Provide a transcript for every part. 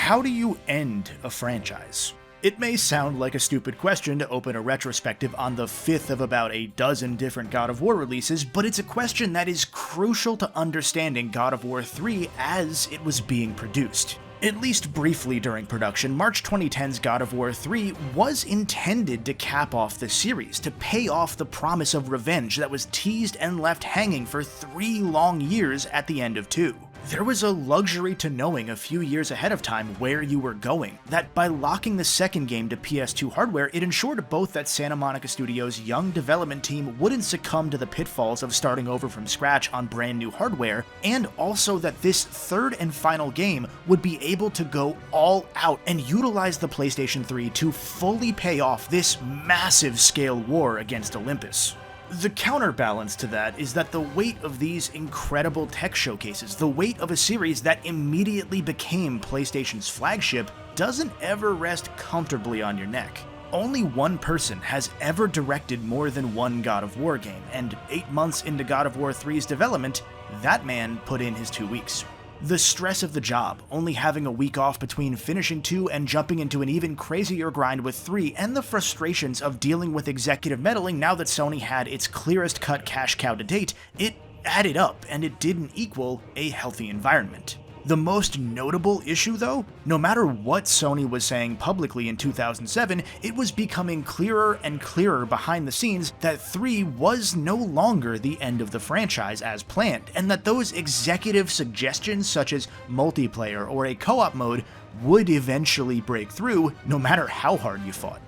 How do you end a franchise? It may sound like a stupid question to open a retrospective on the 5th of about a dozen different God of War releases, but it's a question that is crucial to understanding God of War 3 as it was being produced. At least briefly during production, March 2010's God of War 3 was intended to cap off the series, to pay off the promise of revenge that was teased and left hanging for 3 long years at the end of 2. There was a luxury to knowing a few years ahead of time where you were going, that by locking the second game to PS2 hardware, it ensured both that Santa Monica Studios' young development team wouldn't succumb to the pitfalls of starting over from scratch on brand new hardware, and also that this third and final game would be able to go all out and utilize the PlayStation 3 to fully pay off this massive scale war against Olympus. The counterbalance to that is that the weight of these incredible tech showcases, the weight of a series that immediately became PlayStation's flagship, doesn't ever rest comfortably on your neck. Only one person has ever directed more than one God of War game, and 8 months into God of War 3's development, that man put in his 2 weeks. The stress of the job, only having a week off between finishing 2 and jumping into an even crazier grind with 3, and the frustrations of dealing with executive meddling now that Sony had its clearest cut cash cow to date, it added up and it didn't equal a healthy environment. The most notable issue though, no matter what Sony was saying publicly in 2007, it was becoming clearer and clearer behind the scenes that 3 was no longer the end of the franchise as planned, and that those executive suggestions such as multiplayer or a co-op mode would eventually break through no matter how hard you fought.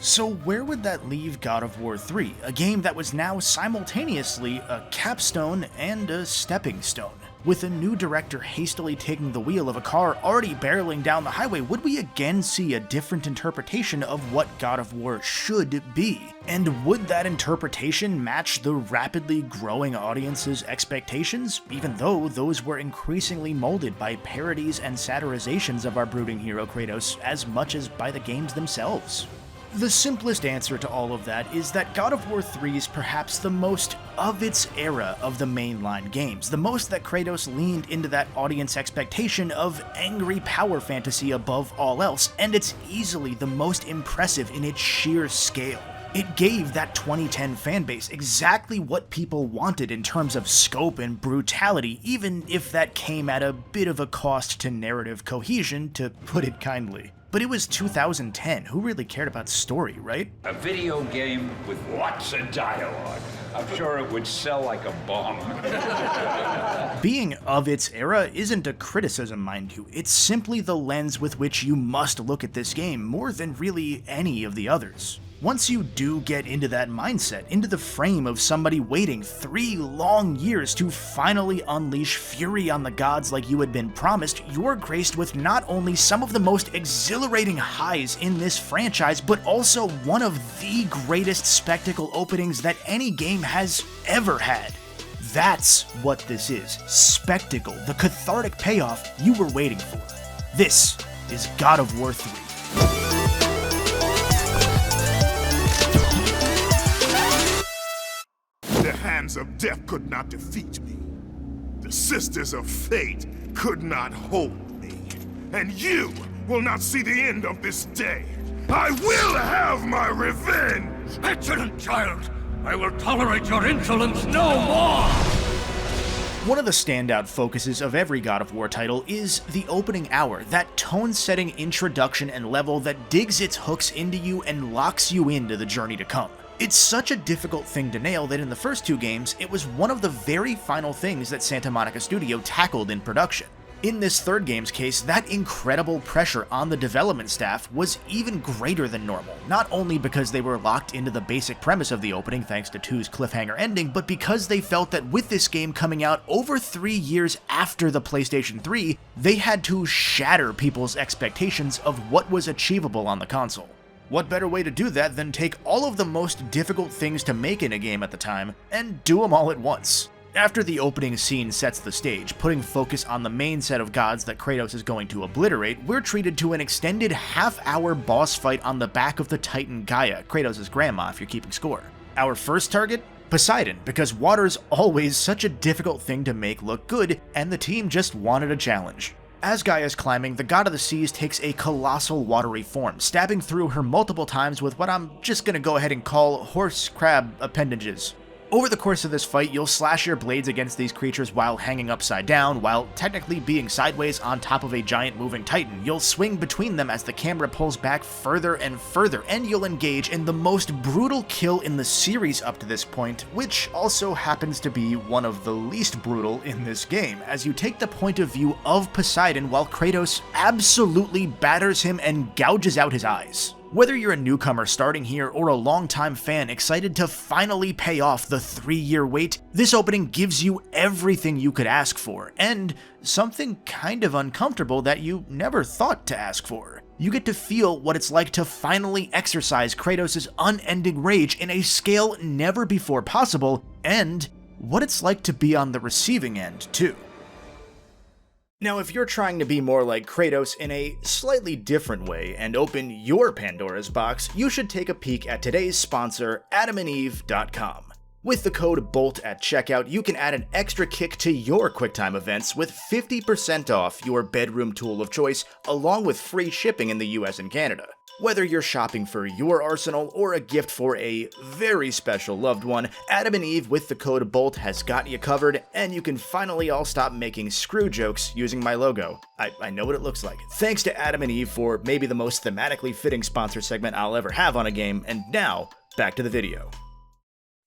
So where would that leave God of War 3, a game that was now simultaneously a capstone and a stepping stone? With a new director hastily taking the wheel of a car already barreling down the highway, would we again see a different interpretation of what God of War should be? And would that interpretation match the rapidly growing audience's expectations, even though those were increasingly molded by parodies and satirizations of our brooding hero Kratos as much as by the games themselves? The simplest answer to all of that is that God of War 3 is perhaps the most of its era of the mainline games, the most that Kratos leaned into that audience expectation of angry power fantasy above all else, and it's easily the most impressive in its sheer scale. It gave that 2010 fanbase exactly what people wanted in terms of scope and brutality, even if that came at a bit of a cost to narrative cohesion, to put it kindly. But it was 2010, who really cared about story, right? A video game with lots of dialogue. I'm sure it would sell like a bomb. Being of its era isn't a criticism, mind you. It's simply the lens with which you must look at this game more than really any of the others. Once you do get into that mindset, into the frame of somebody waiting 3 long years to finally unleash fury on the gods like you had been promised, you're graced with not only some of the most exhilarating highs in this franchise, but also one of the greatest spectacle openings that any game has ever had. That's what this is. Spectacle, the cathartic payoff you were waiting for. This is God of War 3. The hands of death could not defeat me. The sisters of fate could not hold me. And you will not see the end of this day. I will have my revenge! Excellent, child! I will tolerate your insolence no more! One of the standout focuses of every God of War title is the opening hour, that tone-setting introduction and level that digs its hooks into you and locks you into the journey to come. It's such a difficult thing to nail that in the first 2 games, it was one of the very final things that Santa Monica Studio tackled in production. In this third game's case, that incredible pressure on the development staff was even greater than normal, not only because they were locked into the basic premise of the opening thanks to 2's cliffhanger ending, but because they felt that with this game coming out over 3 years after the PlayStation 3, they had to shatter people's expectations of what was achievable on the console. What better way to do that than take all of the most difficult things to make in a game at the time and do them all at once? After the opening scene sets the stage, putting focus on the main set of gods that Kratos is going to obliterate, we're treated to an extended half-hour boss fight on the back of the Titan Gaia, Kratos' grandma if you're keeping score. Our first target? Poseidon, because water's always such a difficult thing to make look good, and the team just wanted a challenge. As Gaia is climbing, the god of the seas takes a colossal watery form, stabbing through her multiple times with what I'm just gonna go ahead and call horse crab appendages. Over the course of this fight, you'll slash your blades against these creatures while hanging upside down, while technically being sideways on top of a giant moving titan. You'll swing between them as the camera pulls back further and further, and you'll engage in the most brutal kill in the series up to this point, which also happens to be one of the least brutal in this game, as you take the point of view of Poseidon while Kratos absolutely batters him and gouges out his eyes. Whether you're a newcomer starting here or a longtime fan excited to finally pay off the 3-year wait, this opening gives you everything you could ask for, and something kind of uncomfortable that you never thought to ask for. You get to feel what it's like to finally exercise Kratos' unending rage in a scale never before possible, and what it's like to be on the receiving end, too. Now, if you're trying to be more like Kratos in a slightly different way and open your Pandora's box, you should take a peek at today's sponsor, adamandeve.com. With the code BOLT at checkout, you can add an extra kick to your QuickTime events with 50% off your bedroom tool of choice, along with free shipping in the US and Canada. Whether you're shopping for your arsenal or a gift for a very special loved one, Adam and Eve with the code BOLT has got you covered, and you can finally all stop making screw jokes using my logo. I know what it looks like. Thanks to Adam and Eve for maybe the most thematically fitting sponsor segment I'll ever have on a game, and now, back to the video.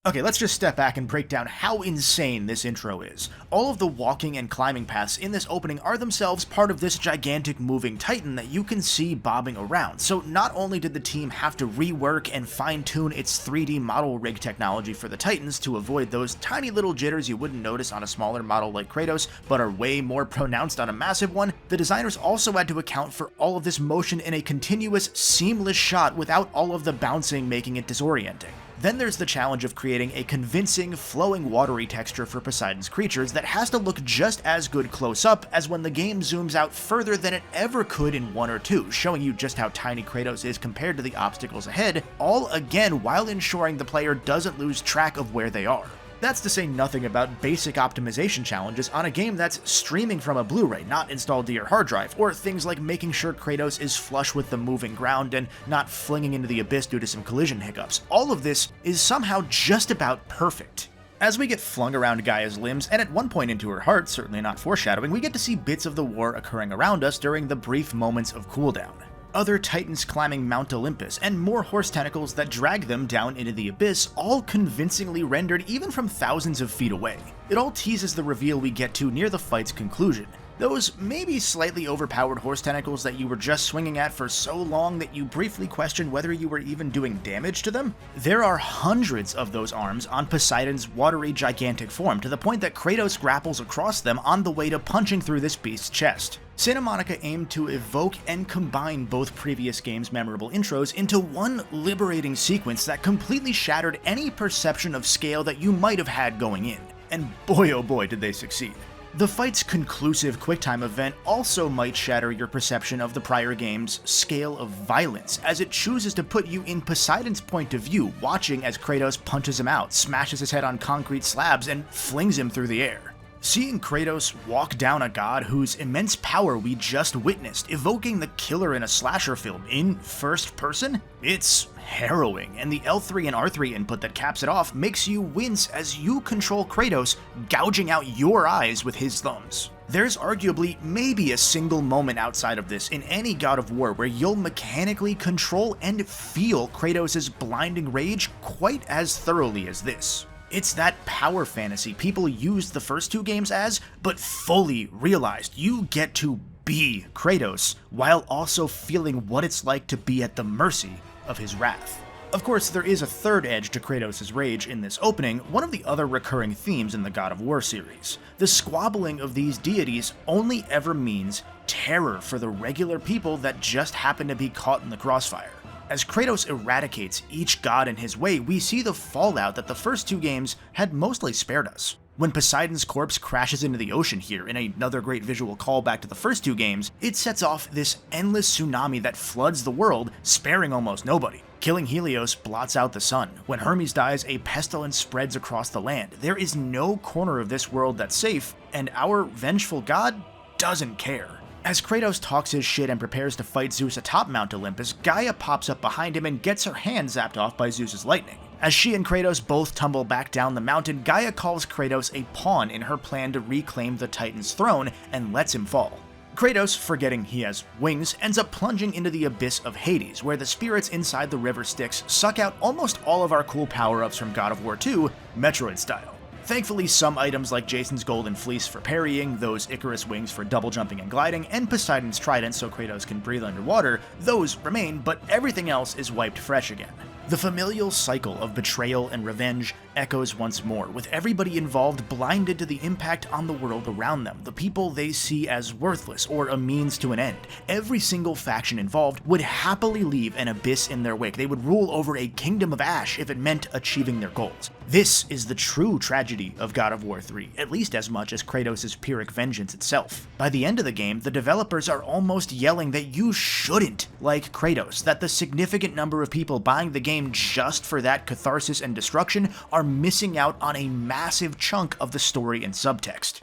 Okay, let's just step back and break down how insane this intro is. All of the walking and climbing paths in this opening are themselves part of this gigantic moving titan that you can see bobbing around. So not only did the team have to rework and fine-tune its 3D model rig technology for the titans to avoid those tiny little jitters you wouldn't notice on a smaller model like Kratos, but are way more pronounced on a massive one, the designers also had to account for all of this motion in a continuous, seamless shot without all of the bouncing making it disorienting. Then there's the challenge of creating a convincing, flowing, watery texture for Poseidon's creatures that has to look just as good close up as when the game zooms out further than it ever could in 1 or 2, showing you just how tiny Kratos is compared to the obstacles ahead, all again while ensuring the player doesn't lose track of where they are. That's to say nothing about basic optimization challenges on a game that's streaming from a Blu-ray, not installed to your hard drive, or things like making sure Kratos is flush with the moving ground and not flinging into the abyss due to some collision hiccups. All of this is somehow just about perfect. As we get flung around Gaia's limbs, and at one point into her heart, certainly not foreshadowing, we get to see bits of the war occurring around us during the brief moments of cooldown. Other titans climbing Mount Olympus, and more horse tentacles that drag them down into the abyss, all convincingly rendered even from thousands of feet away. It all teases the reveal we get to near the fight's conclusion. Those maybe slightly overpowered horse tentacles that you were just swinging at for so long that you briefly questioned whether you were even doing damage to them? There are hundreds of those arms on Poseidon's watery gigantic form, to the point that Kratos grapples across them on the way to punching through this beast's chest. Santa Monica aimed to evoke and combine both previous games' memorable intros into one liberating sequence that completely shattered any perception of scale that you might have had going in. And boy oh boy did they succeed. The fight's conclusive QuickTime event also might shatter your perception of the prior game's scale of violence, as it chooses to put you in Poseidon's point of view, watching as Kratos punches him out, smashes his head on concrete slabs, and flings him through the air. Seeing Kratos walk down a god whose immense power we just witnessed, evoking the killer in a slasher film in first person, it's harrowing, and the L3 and R3 input that caps it off makes you wince as you control Kratos, gouging out your eyes with his thumbs. There's arguably maybe a single moment outside of this in any God of War where you'll mechanically control and feel Kratos' blinding rage quite as thoroughly as this. It's that power fantasy people used the first 2 games as, but fully realized you get to be Kratos, while also feeling what it's like to be at the mercy of his wrath. Of course, there is a third edge to Kratos' rage in this opening, one of the other recurring themes in the God of War series. The squabbling of these deities only ever means terror for the regular people that just happen to be caught in the crossfire. As Kratos eradicates each god in his way, we see the fallout that the first 2 games had mostly spared us. When Poseidon's corpse crashes into the ocean here, in another great visual callback to the first 2 games, it sets off this endless tsunami that floods the world, sparing almost nobody. Killing Helios blots out the sun. When Hermes dies, a pestilence spreads across the land. There is no corner of this world that's safe, and our vengeful god doesn't care. As Kratos talks his shit and prepares to fight Zeus atop Mount Olympus, Gaia pops up behind him and gets her hand zapped off by Zeus's lightning. As she and Kratos both tumble back down the mountain, Gaia calls Kratos a pawn in her plan to reclaim the Titan's throne and lets him fall. Kratos, forgetting he has wings, ends up plunging into the abyss of Hades, where the spirits inside the river Styx suck out almost all of our cool power-ups from God of War 2, Metroid style. Thankfully, some items like Jason's Golden Fleece for parrying, those Icarus wings for double jumping and gliding, and Poseidon's trident so Kratos can breathe underwater, those remain, but everything else is wiped fresh again. The familial cycle of betrayal and revenge echoes once more, with everybody involved blinded to the impact on the world around them, the people they see as worthless or a means to an end. Every single faction involved would happily leave an abyss in their wake. They would rule over a kingdom of ash if it meant achieving their goals. This is the true tragedy of God of War 3, at least as much as Kratos' Pyrrhic vengeance itself. By the end of the game, the developers are almost yelling that you shouldn't like Kratos, that the significant number of people buying the game just for that catharsis and destruction are missing out on a massive chunk of the story and subtext.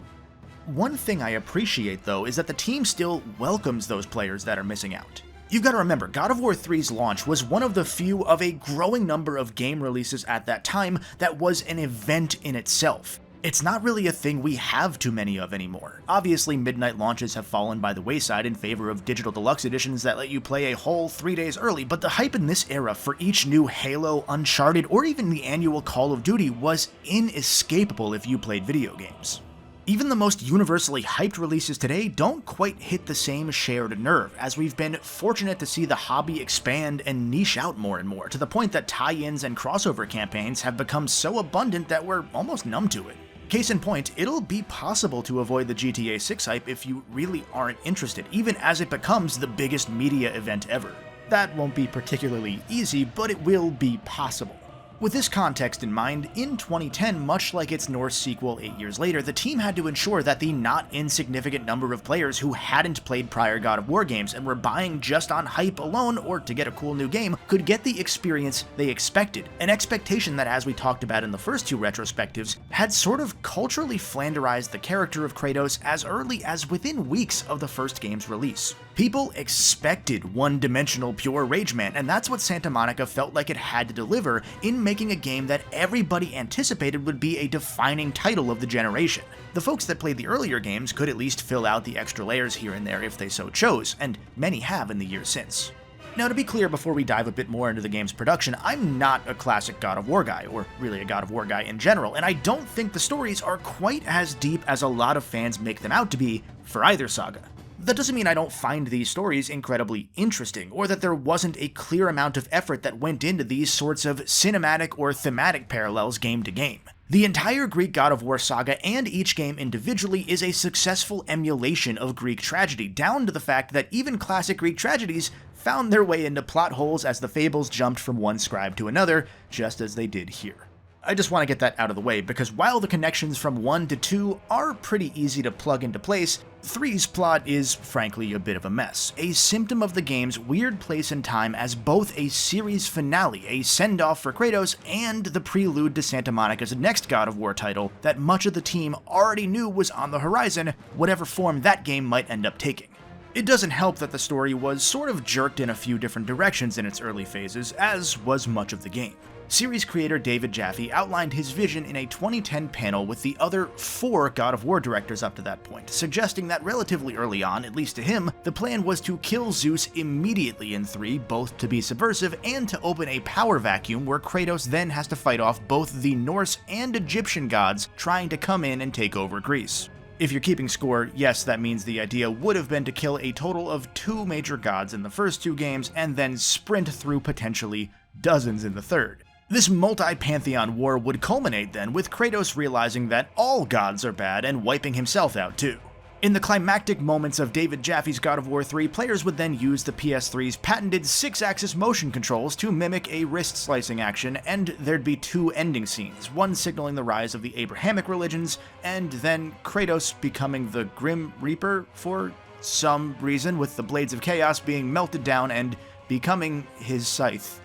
One thing I appreciate, though, is that the team still welcomes those players that are missing out. You've got to remember, God of War 3's launch was one of the few of a growing number of game releases at that time that was an event in itself. It's not really a thing we have too many of anymore. Obviously, midnight launches have fallen by the wayside in favor of digital deluxe editions that let you play a whole 3 days early, but the hype in this era for each new Halo, Uncharted, or even the annual Call of Duty was inescapable if you played video games. Even the most universally hyped releases today don't quite hit the same shared nerve, as we've been fortunate to see the hobby expand and niche out more and more, to the point that tie-ins and crossover campaigns have become so abundant that we're almost numb to it. Case in point, it'll be possible to avoid the GTA 6 hype if you really aren't interested, even as it becomes the biggest media event ever. That won't be particularly easy, but it will be possible. With this context in mind, in 2010, much like its Norse sequel 8 years later, the team had to ensure that the not insignificant number of players who hadn't played prior God of War games and were buying just on hype alone or to get a cool new game could get the experience they expected, an expectation that, as we talked about in the first two retrospectives, had sort of culturally flanderized the character of Kratos as early as within weeks of the first game's release. People expected one-dimensional pure Rageman, and that's what Santa Monica felt like it had to deliver in making a game that everybody anticipated would be a defining title of the generation. The folks that played the earlier games could at least fill out the extra layers here and there if they so chose, and many have in the years since. Now, to be clear before we dive a bit more into the game's production, I'm not a classic God of War guy, or really a God of War guy in general, and I don't think the stories are quite as deep as a lot of fans make them out to be for either saga. That doesn't mean I don't find these stories incredibly interesting, or that there wasn't a clear amount of effort that went into these sorts of cinematic or thematic parallels game to game. The entire Greek God of War saga and each game individually is a successful emulation of Greek tragedy, down to the fact that even classic Greek tragedies found their way into plot holes as the fables jumped from one scribe to another, just as they did here. I just want to get that out of the way, because while the connections from 1 to 2 are pretty easy to plug into place, 3's plot is frankly a bit of a mess, a symptom of the game's weird place and time as both a series finale, a send-off for Kratos, and the prelude to Santa Monica's next God of War title that much of the team already knew was on the horizon, whatever form that game might end up taking. It doesn't help that the story was sort of jerked in a few different directions in its early phases, as was much of the game. Series creator David Jaffe outlined his vision in a 2010 panel with the other 4 God of War directors up to that point, suggesting that relatively early on, at least to him, the plan was to kill Zeus immediately in 3, both to be subversive and to open a power vacuum where Kratos then has to fight off both the Norse and Egyptian gods trying to come in and take over Greece. If you're keeping score, yes, that means the idea would have been to kill a total of 2 major gods in the first 2 games and then sprint through potentially dozens in the third. This multi-pantheon war would culminate then with Kratos realizing that all gods are bad and wiping himself out too. In the climactic moments of David Jaffe's God of War 3, players would then use the PS3's patented 6-axis motion controls to mimic a wrist-slicing action, and there'd be 2 ending scenes, one signaling the rise of the Abrahamic religions, and then Kratos becoming the Grim Reaper for some reason, with the Blades of Chaos being melted down and becoming his scythe.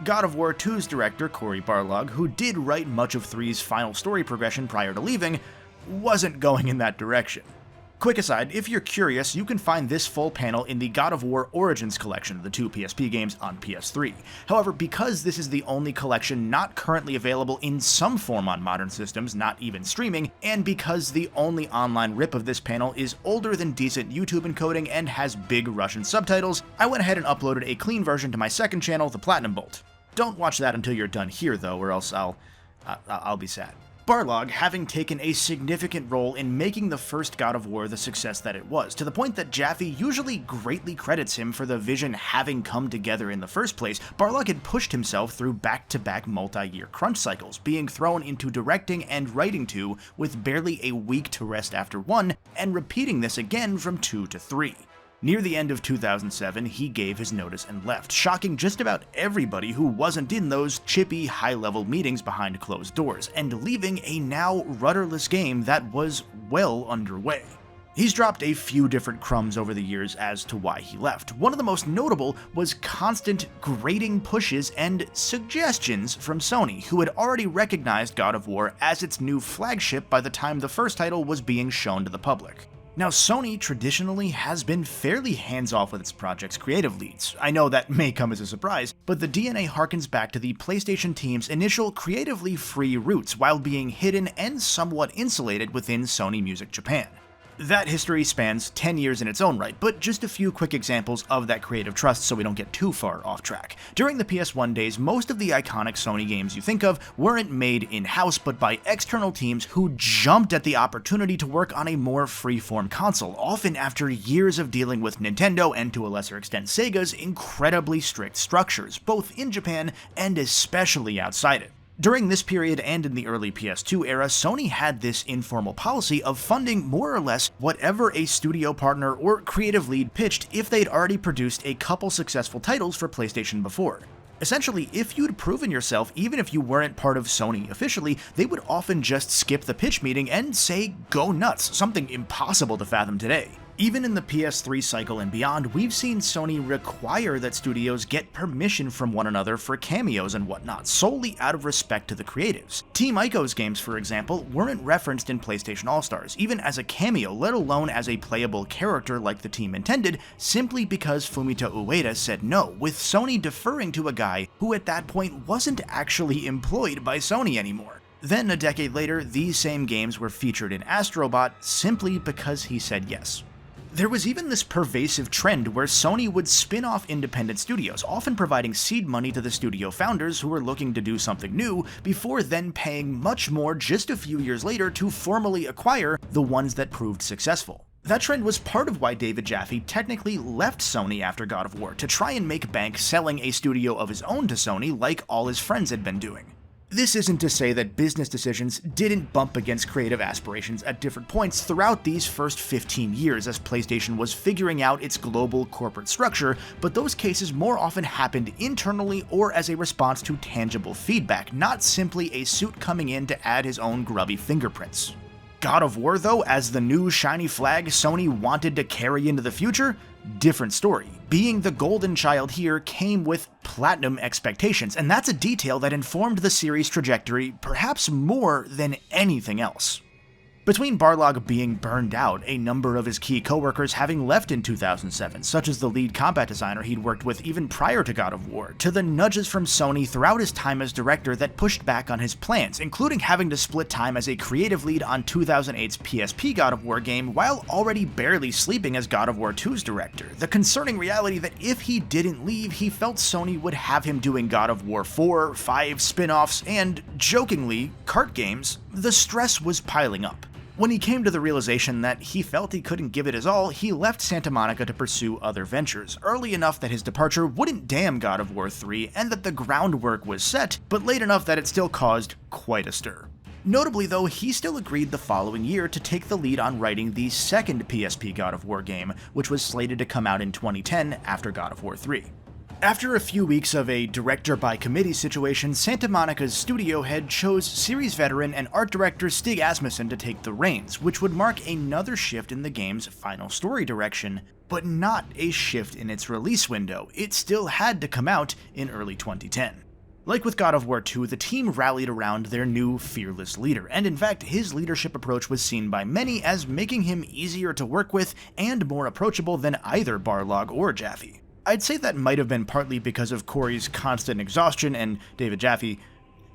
God of War 2's director, Cory Barlog, who did write much of 3's final story progression prior to leaving, wasn't going in that direction. Quick aside, if you're curious, you can find this full panel in the God of War Origins collection of the two PSP games on PS3. However, because this is the only collection not currently available in some form on modern systems, not even streaming, and because the only online rip of this panel is older than decent YouTube encoding and has big Russian subtitles, I went ahead and uploaded a clean version to my second channel, the Platinum Bolt. Don't watch that until you're done here though, or else I'll be sad. Barlog having taken a significant role in making the first God of War the success that it was, to the point that Jaffe usually greatly credits him for the vision having come together in the first place. Barlog had pushed himself through back-to-back multi-year crunch cycles, being thrown into directing and writing 2 with barely a week to rest after 1, and repeating this again from 2 to 3. Near the end of 2007, he gave his notice and left, shocking just about everybody who wasn't in those chippy, high-level meetings behind closed doors, and leaving a now rudderless game that was well underway. He's dropped a few different crumbs over the years as to why he left. One of the most notable was constant grating pushes and suggestions from Sony, who had already recognized God of War as its new flagship by the time the first title was being shown to the public. Now, Sony traditionally has been fairly hands-off with its project's creative leads. I know that may come as a surprise, but the DNA harkens back to the PlayStation team's initial creatively free roots while being hidden and somewhat insulated within Sony Music Japan. That history spans 10 years in its own right, but just a few quick examples of that creative trust so we don't get too far off track. During the PS1 days, most of the iconic Sony games you think of weren't made in-house, but by external teams who jumped at the opportunity to work on a more free-form console, often after years of dealing with Nintendo and to a lesser extent Sega's incredibly strict structures, both in Japan and especially outside it. During this period and in the early PS2 era, Sony had this informal policy of funding more or less whatever a studio partner or creative lead pitched if they'd already produced a couple successful titles for PlayStation before. Essentially, if you'd proven yourself, even if you weren't part of Sony officially, they would often just skip the pitch meeting and say, go nuts, something impossible to fathom today. Even in the PS3 cycle and beyond, we've seen Sony require that studios get permission from one another for cameos and whatnot, solely out of respect to the creatives. Team Ico's games, for example, weren't referenced in PlayStation All-Stars, even as a cameo, let alone as a playable character like the team intended, simply because Fumito Ueda said no, with Sony deferring to a guy who at that point wasn't actually employed by Sony anymore. Then, a decade later, these same games were featured in Astro Bot simply because he said yes. There was even this pervasive trend where Sony would spin off independent studios, often providing seed money to the studio founders who were looking to do something new, before then paying much more just a few years later to formally acquire the ones that proved successful. That trend was part of why David Jaffe technically left Sony after God of War, to try and make bank selling a studio of his own to Sony like all his friends had been doing. This isn't to say that business decisions didn't bump against creative aspirations at different points throughout these first 15 years as PlayStation was figuring out its global corporate structure, but those cases more often happened internally or as a response to tangible feedback, not simply a suit coming in to add his own grubby fingerprints. God of War, though, as the new shiny flag Sony wanted to carry into the future? Different story. Being the golden child here came with platinum expectations, and that's a detail that informed the series' trajectory perhaps more than anything else. Between Barlog being burned out, a number of his key coworkers having left in 2007, such as the lead combat designer he'd worked with even prior to God of War, to the nudges from Sony throughout his time as director that pushed back on his plans, including having to split time as a creative lead on 2008's PSP God of War game while already barely sleeping as God of War 2's director. The concerning reality that if he didn't leave, he felt Sony would have him doing God of War 4, 5 spin-offs, and, jokingly, kart games. The stress was piling up. When he came to the realization that he felt he couldn't give it his all, he left Santa Monica to pursue other ventures, early enough that his departure wouldn't damn God of War 3 and that the groundwork was set, but late enough that it still caused quite a stir. Notably though, he still agreed the following year to take the lead on writing the second PSP God of War game, which was slated to come out in 2010 after God of War 3. After a few weeks of a director-by-committee situation, Santa Monica's studio head chose series veteran and art director Stig Asmussen to take the reins, which would mark another shift in the game's final story direction, but not a shift in its release window. It still had to come out in early 2010. Like with God of War 2, the team rallied around their new fearless leader, and in fact, his leadership approach was seen by many as making him easier to work with and more approachable than either Barlog or Jaffe. I'd say that might have been partly because of Corey's constant exhaustion and David Jaffe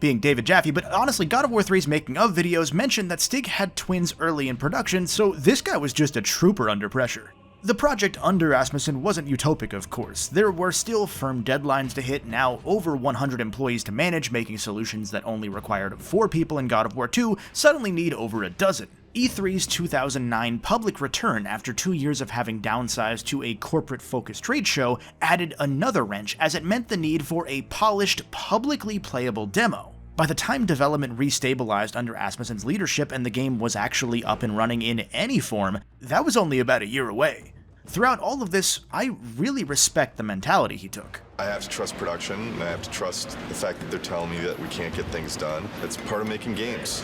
being David Jaffe, but honestly, God of War 3's making of videos mentioned that Stig had twins early in production, so this guy was just a trooper under pressure. The project under Asmussen wasn't utopic, of course. There were still firm deadlines to hit, now over 100 employees to manage, making solutions that only required 4 people in God of War 2 suddenly need over a dozen. E3's 2009 public return, after 2 years of having downsized to a corporate-focused trade show, added another wrench as it meant the need for a polished, publicly playable demo. By the time development restabilized under Asmussen's leadership and the game was actually up and running in any form, that was only about a year away. Throughout all of this, I really respect the mentality he took. I have to trust production, and I have to trust the fact that they're telling me that we can't get things done. It's part of making games.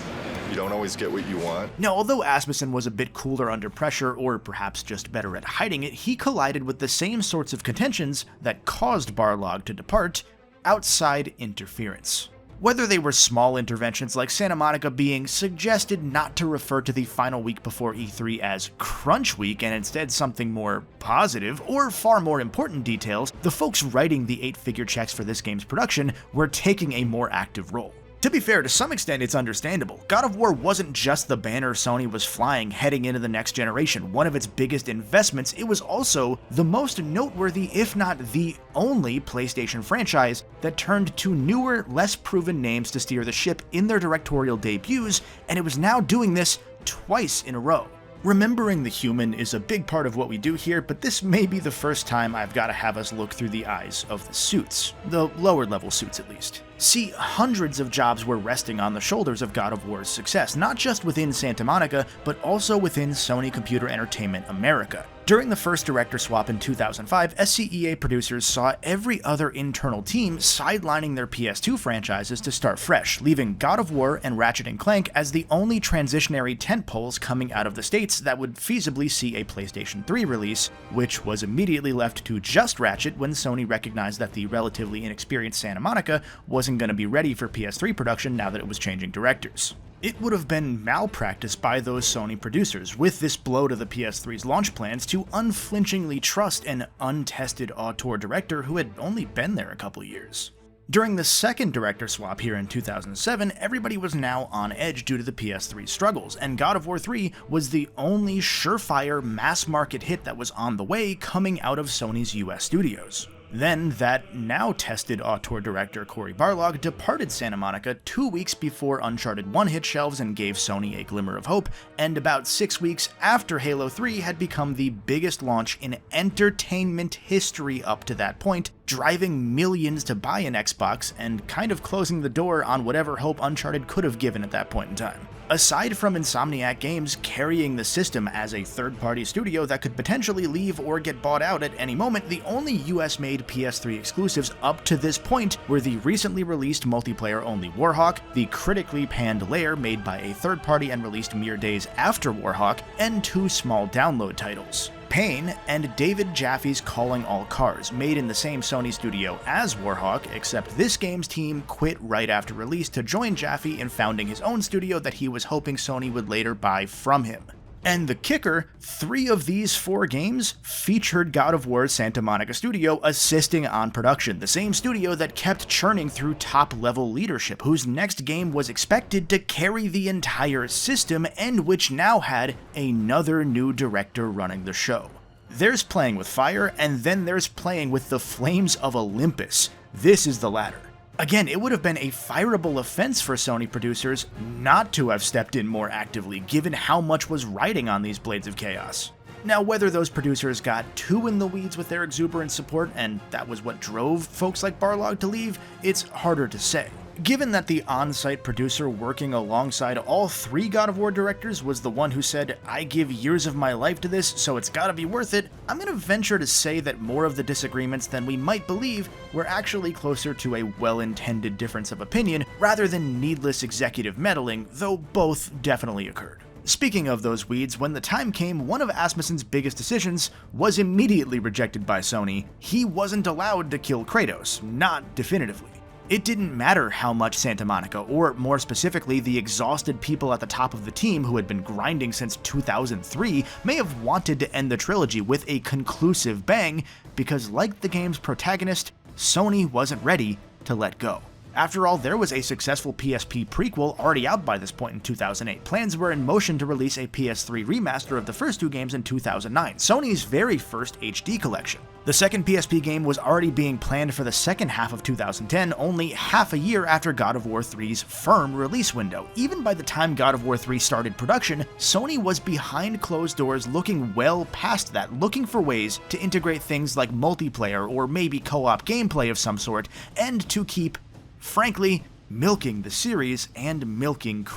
You don't always get what you want. Now, although Asmussen was a bit cooler under pressure, or perhaps just better at hiding it, he collided with the same sorts of contentions that caused Barlog to depart: outside interference. Whether they were small interventions like Santa Monica being suggested not to refer to the final week before E3 as Crunch Week and instead something more positive, or far more important details, the folks writing the 8-figure checks for this game's production were taking a more active role. To be fair, to some extent it's understandable. God of War wasn't just the banner Sony was flying heading into the next generation, one of its biggest investments. It was also the most noteworthy, if not the only, PlayStation franchise that turned to newer, less proven names to steer the ship in their directorial debuts, and it was now doing this twice in a row. Remembering the human is a big part of what we do here, but this may be the first time I've got to have us look through the eyes of the suits, the lower level suits at least. See, hundreds of jobs were resting on the shoulders of God of War's success, not just within Santa Monica, but also within Sony Computer Entertainment America. During the first director swap in 2005, SCEA producers saw every other internal team sidelining their PS2 franchises to start fresh, leaving God of War and Ratchet & Clank as the only transitionary tentpoles coming out of the States that would feasibly see a PlayStation 3 release, which was immediately left to just Ratchet when Sony recognized that the relatively inexperienced Santa Monica wasn't going to be ready for PS3 production now that it was changing directors. It would have been malpractice by those Sony producers, with this blow to the PS3's launch plans, to unflinchingly trust an untested auteur director who had only been there a couple years. During the second director swap here in 2007, everybody was now on edge due to the PS3's struggles, and God of War 3 was the only surefire mass-market hit that was on the way coming out of Sony's US studios. Then, that now-tested auteur director Cory Barlog departed Santa Monica 2 weeks before Uncharted 1 hit shelves and gave Sony a glimmer of hope, and about 6 weeks after Halo 3 had become the biggest launch in entertainment history up to that point, driving millions to buy an Xbox and kind of closing the door on whatever hope Uncharted could have given at that point in time. Aside from Insomniac Games carrying the system as a third-party studio that could potentially leave or get bought out at any moment, the only US-made PS3 exclusives up to this point were the recently released multiplayer-only Warhawk, the critically panned Lair made by a third party and released mere days after Warhawk, and 2 small download titles: Pain and David Jaffe's Calling All Cars, made in the same Sony studio as Warhawk, except this game's team quit right after release to join Jaffe in founding his own studio that he was hoping Sony would later buy from him. And the kicker, 3 of these 4 games featured God of War's Santa Monica studio assisting on production, the same studio that kept churning through top-level leadership, whose next game was expected to carry the entire system, and which now had another new director running the show. There's playing with fire, and then there's playing with the flames of Olympus. This is the latter. Again, it would have been a fireable offense for Sony producers not to have stepped in more actively, given how much was riding on these blades of chaos. Now, whether those producers got too in the weeds with their exuberant support, and that was what drove folks like Barlog to leave, it's harder to say. Given that the on-site producer working alongside all 3 God of War directors was the one who said, "I give years of my life to this, so it's gotta be worth it," I'm gonna venture to say that more of the disagreements than we might believe were actually closer to a well-intended difference of opinion rather than needless executive meddling, though both definitely occurred. Speaking of those weeds, when the time came, one of Asmussen's biggest decisions was immediately rejected by Sony. He wasn't allowed to kill Kratos, not definitively. It didn't matter how much Santa Monica, or more specifically the exhausted people at the top of the team who had been grinding since 2003, may have wanted to end the trilogy with a conclusive bang, because like the game's protagonist, Sony wasn't ready to let go. After all, there was a successful PSP prequel already out by this point in 2008. Plans were in motion to release a PS3 remaster of the first two games in 2009, Sony's very first HD collection. The second PSP game was already being planned for the second half of 2010, only half a year after God of War 3's firm release window. Even by the time God of War 3 started production, Sony was behind closed doors looking well past that, looking for ways to integrate things like multiplayer or maybe co-op gameplay of some sort, and to keep, frankly, milking the series and milking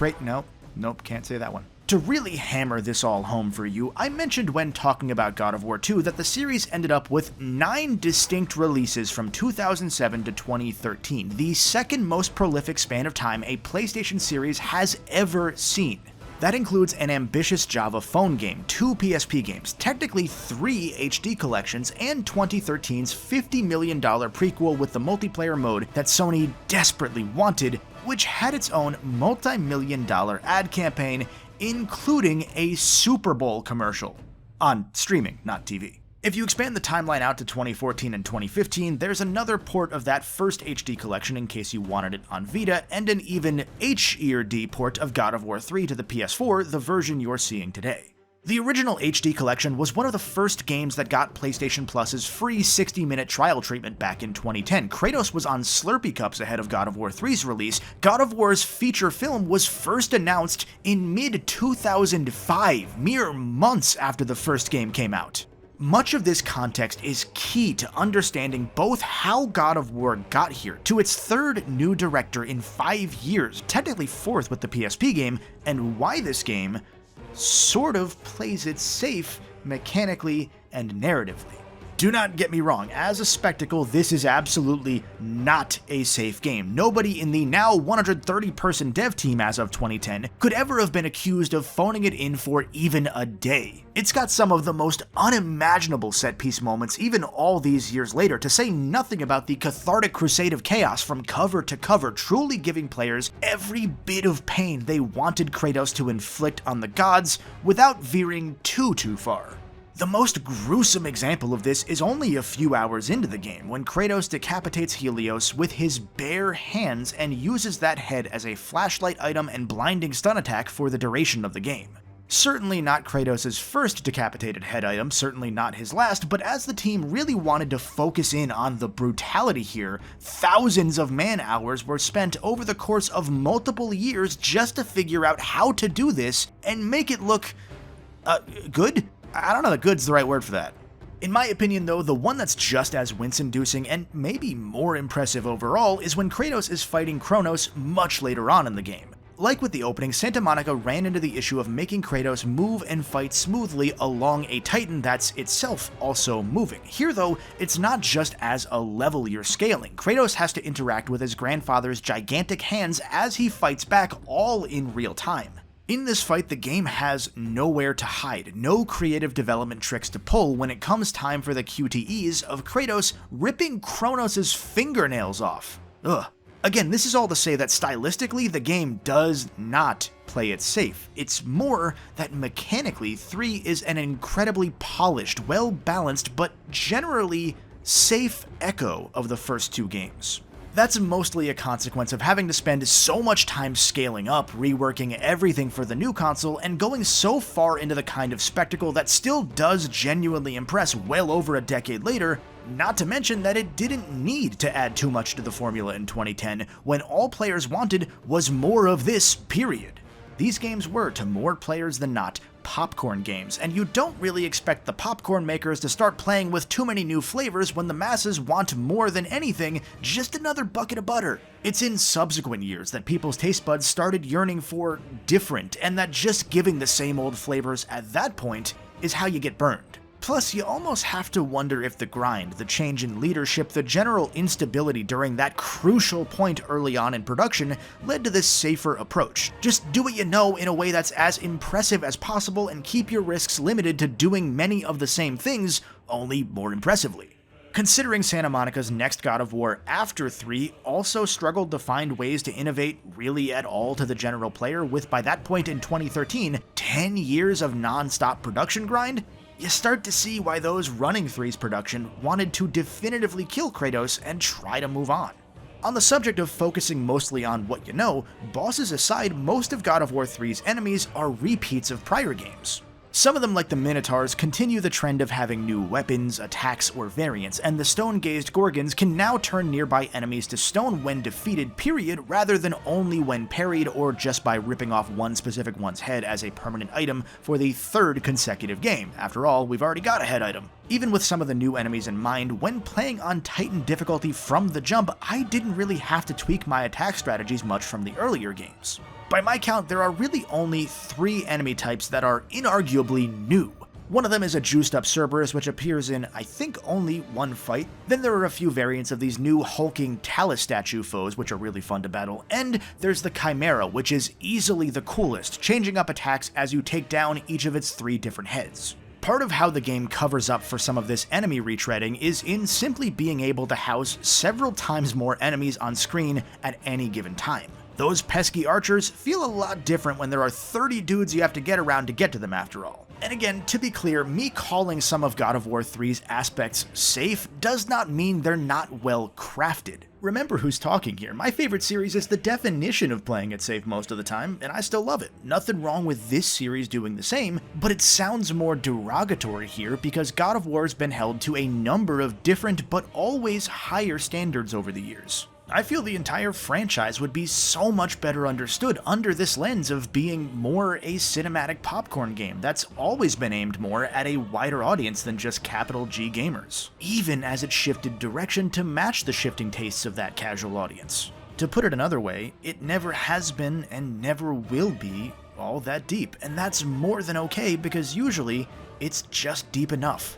Nope, can't say that one. To really hammer this all home for you, I mentioned when talking about God of War 2 that the series ended up with 9 distinct releases from 2007 to 2013, the second most prolific span of time a PlayStation series has ever seen. That includes an ambitious Java phone game, 2 PSP games, technically 3 HD collections, and 2013's $50 million prequel with the multiplayer mode that Sony desperately wanted, which had its own multi-million-dollar ad campaign, including a Super Bowl commercial. On streaming, not TV. If you expand the timeline out to 2014 and 2015, there's another port of that first HD collection in case you wanted it on Vita, and an even H-D port of God of War 3 to the PS4, the version you're seeing today. The original HD collection was one of the first games that got PlayStation Plus's free 60-minute trial treatment back in 2010. Kratos was on Slurpee cups ahead of God of War 3's release. God of War's feature film was first announced in mid-2005, mere months after the first game came out. Much of this context is key to understanding both how God of War got here, to its third new director in 5 years, technically fourth with the PSP game, and why this game sort of plays it safe mechanically and narratively. Do not get me wrong, as a spectacle, this is absolutely not a safe game. Nobody in the now 130-person dev team as of 2010 could ever have been accused of phoning it in for even a day. It's got some of the most unimaginable set-piece moments even all these years later, to say nothing about the cathartic crusade of chaos from cover to cover, truly giving players every bit of pain they wanted Kratos to inflict on the gods without veering too far. The most gruesome example of this is only a few hours into the game, when Kratos decapitates Helios with his bare hands and uses that head as a flashlight item and blinding stun attack for the duration of the game. Certainly not Kratos' first decapitated head item, certainly not his last, but as the team really wanted to focus in on the brutality here, thousands of man-hours were spent over the course of multiple years just to figure out how to do this and make it look, good? I don't know that good's the right word for that. In my opinion though, the one that's just as wince-inducing and maybe more impressive overall is when Kratos is fighting Kronos much later on in the game. Like with the opening, Santa Monica ran into the issue of making Kratos move and fight smoothly along a Titan that's itself also moving. Here though, it's not just as a level you're scaling. Kratos has to interact with his grandfather's gigantic hands as he fights back, all in real time. In this fight, the game has nowhere to hide, no creative development tricks to pull when it comes time for the QTEs of Kratos ripping Kronos' fingernails off. Ugh. Again, this is all to say that stylistically, the game does not play it safe. It's more that mechanically, 3 is an incredibly polished, well-balanced, but generally safe echo of the first 2 games. That's mostly a consequence of having to spend so much time scaling up, reworking everything for the new console, and going so far into the kind of spectacle that still does genuinely impress well over a decade later, not to mention that it didn't need to add too much to the formula in 2010, when all players wanted was more of this, period. These games were, to more players than not, popcorn games, and you don't really expect the popcorn makers to start playing with too many new flavors when the masses want more than anything, just another bucket of butter. It's in subsequent years that people's taste buds started yearning for different, and that just giving the same old flavors at that point is how you get burned. Plus, you almost have to wonder if the grind, the change in leadership, the general instability during that crucial point early on in production led to this safer approach. Just do what you know in a way that's as impressive as possible and keep your risks limited to doing many of the same things, only more impressively. Considering Santa Monica's next God of War after 3 also struggled to find ways to innovate really at all to the general player, with by that point in 2013, 10 years of non-stop production grind, you start to see why those running 3's production wanted to definitively kill Kratos and try to move on. On the subject of focusing mostly on what you know, bosses aside, most of God of War 3's enemies are repeats of prior games. Some of them, like the Minotaurs, continue the trend of having new weapons, attacks, or variants, and the stone-gazed Gorgons can now turn nearby enemies to stone when defeated, period, rather than only when parried or just by ripping off one specific one's head as a permanent item for the 3rd consecutive game. After all, we've already got a head item. Even with some of the new enemies in mind, when playing on Titan difficulty from the jump, I didn't really have to tweak my attack strategies much from the earlier games. By my count, there are really only 3 enemy types that are inarguably new. One of them is a juiced up Cerberus, which appears in, I think, only one fight. Then there are a few variants of these new hulking Talus statue foes, which are really fun to battle. And there's the Chimera, which is easily the coolest, changing up attacks as you take down each of its 3 different heads. Part of how the game covers up for some of this enemy retreading is in simply being able to house several times more enemies on screen at any given time. Those pesky archers feel a lot different when there are 30 dudes you have to get around to get to them after all. And again, to be clear, me calling some of God of War 3's aspects safe does not mean they're not well crafted. Remember who's talking here. My favorite series is the definition of playing it safe most of the time, and I still love it. Nothing wrong with this series doing the same, but it sounds more derogatory here because God of War has been held to a number of different but always higher standards over the years. I feel the entire franchise would be so much better understood under this lens of being more a cinematic popcorn game that's always been aimed more at a wider audience than just capital G gamers, even as it shifted direction to match the shifting tastes of that casual audience. To put it another way, it never has been and never will be all that deep, and that's more than okay because usually it's just deep enough.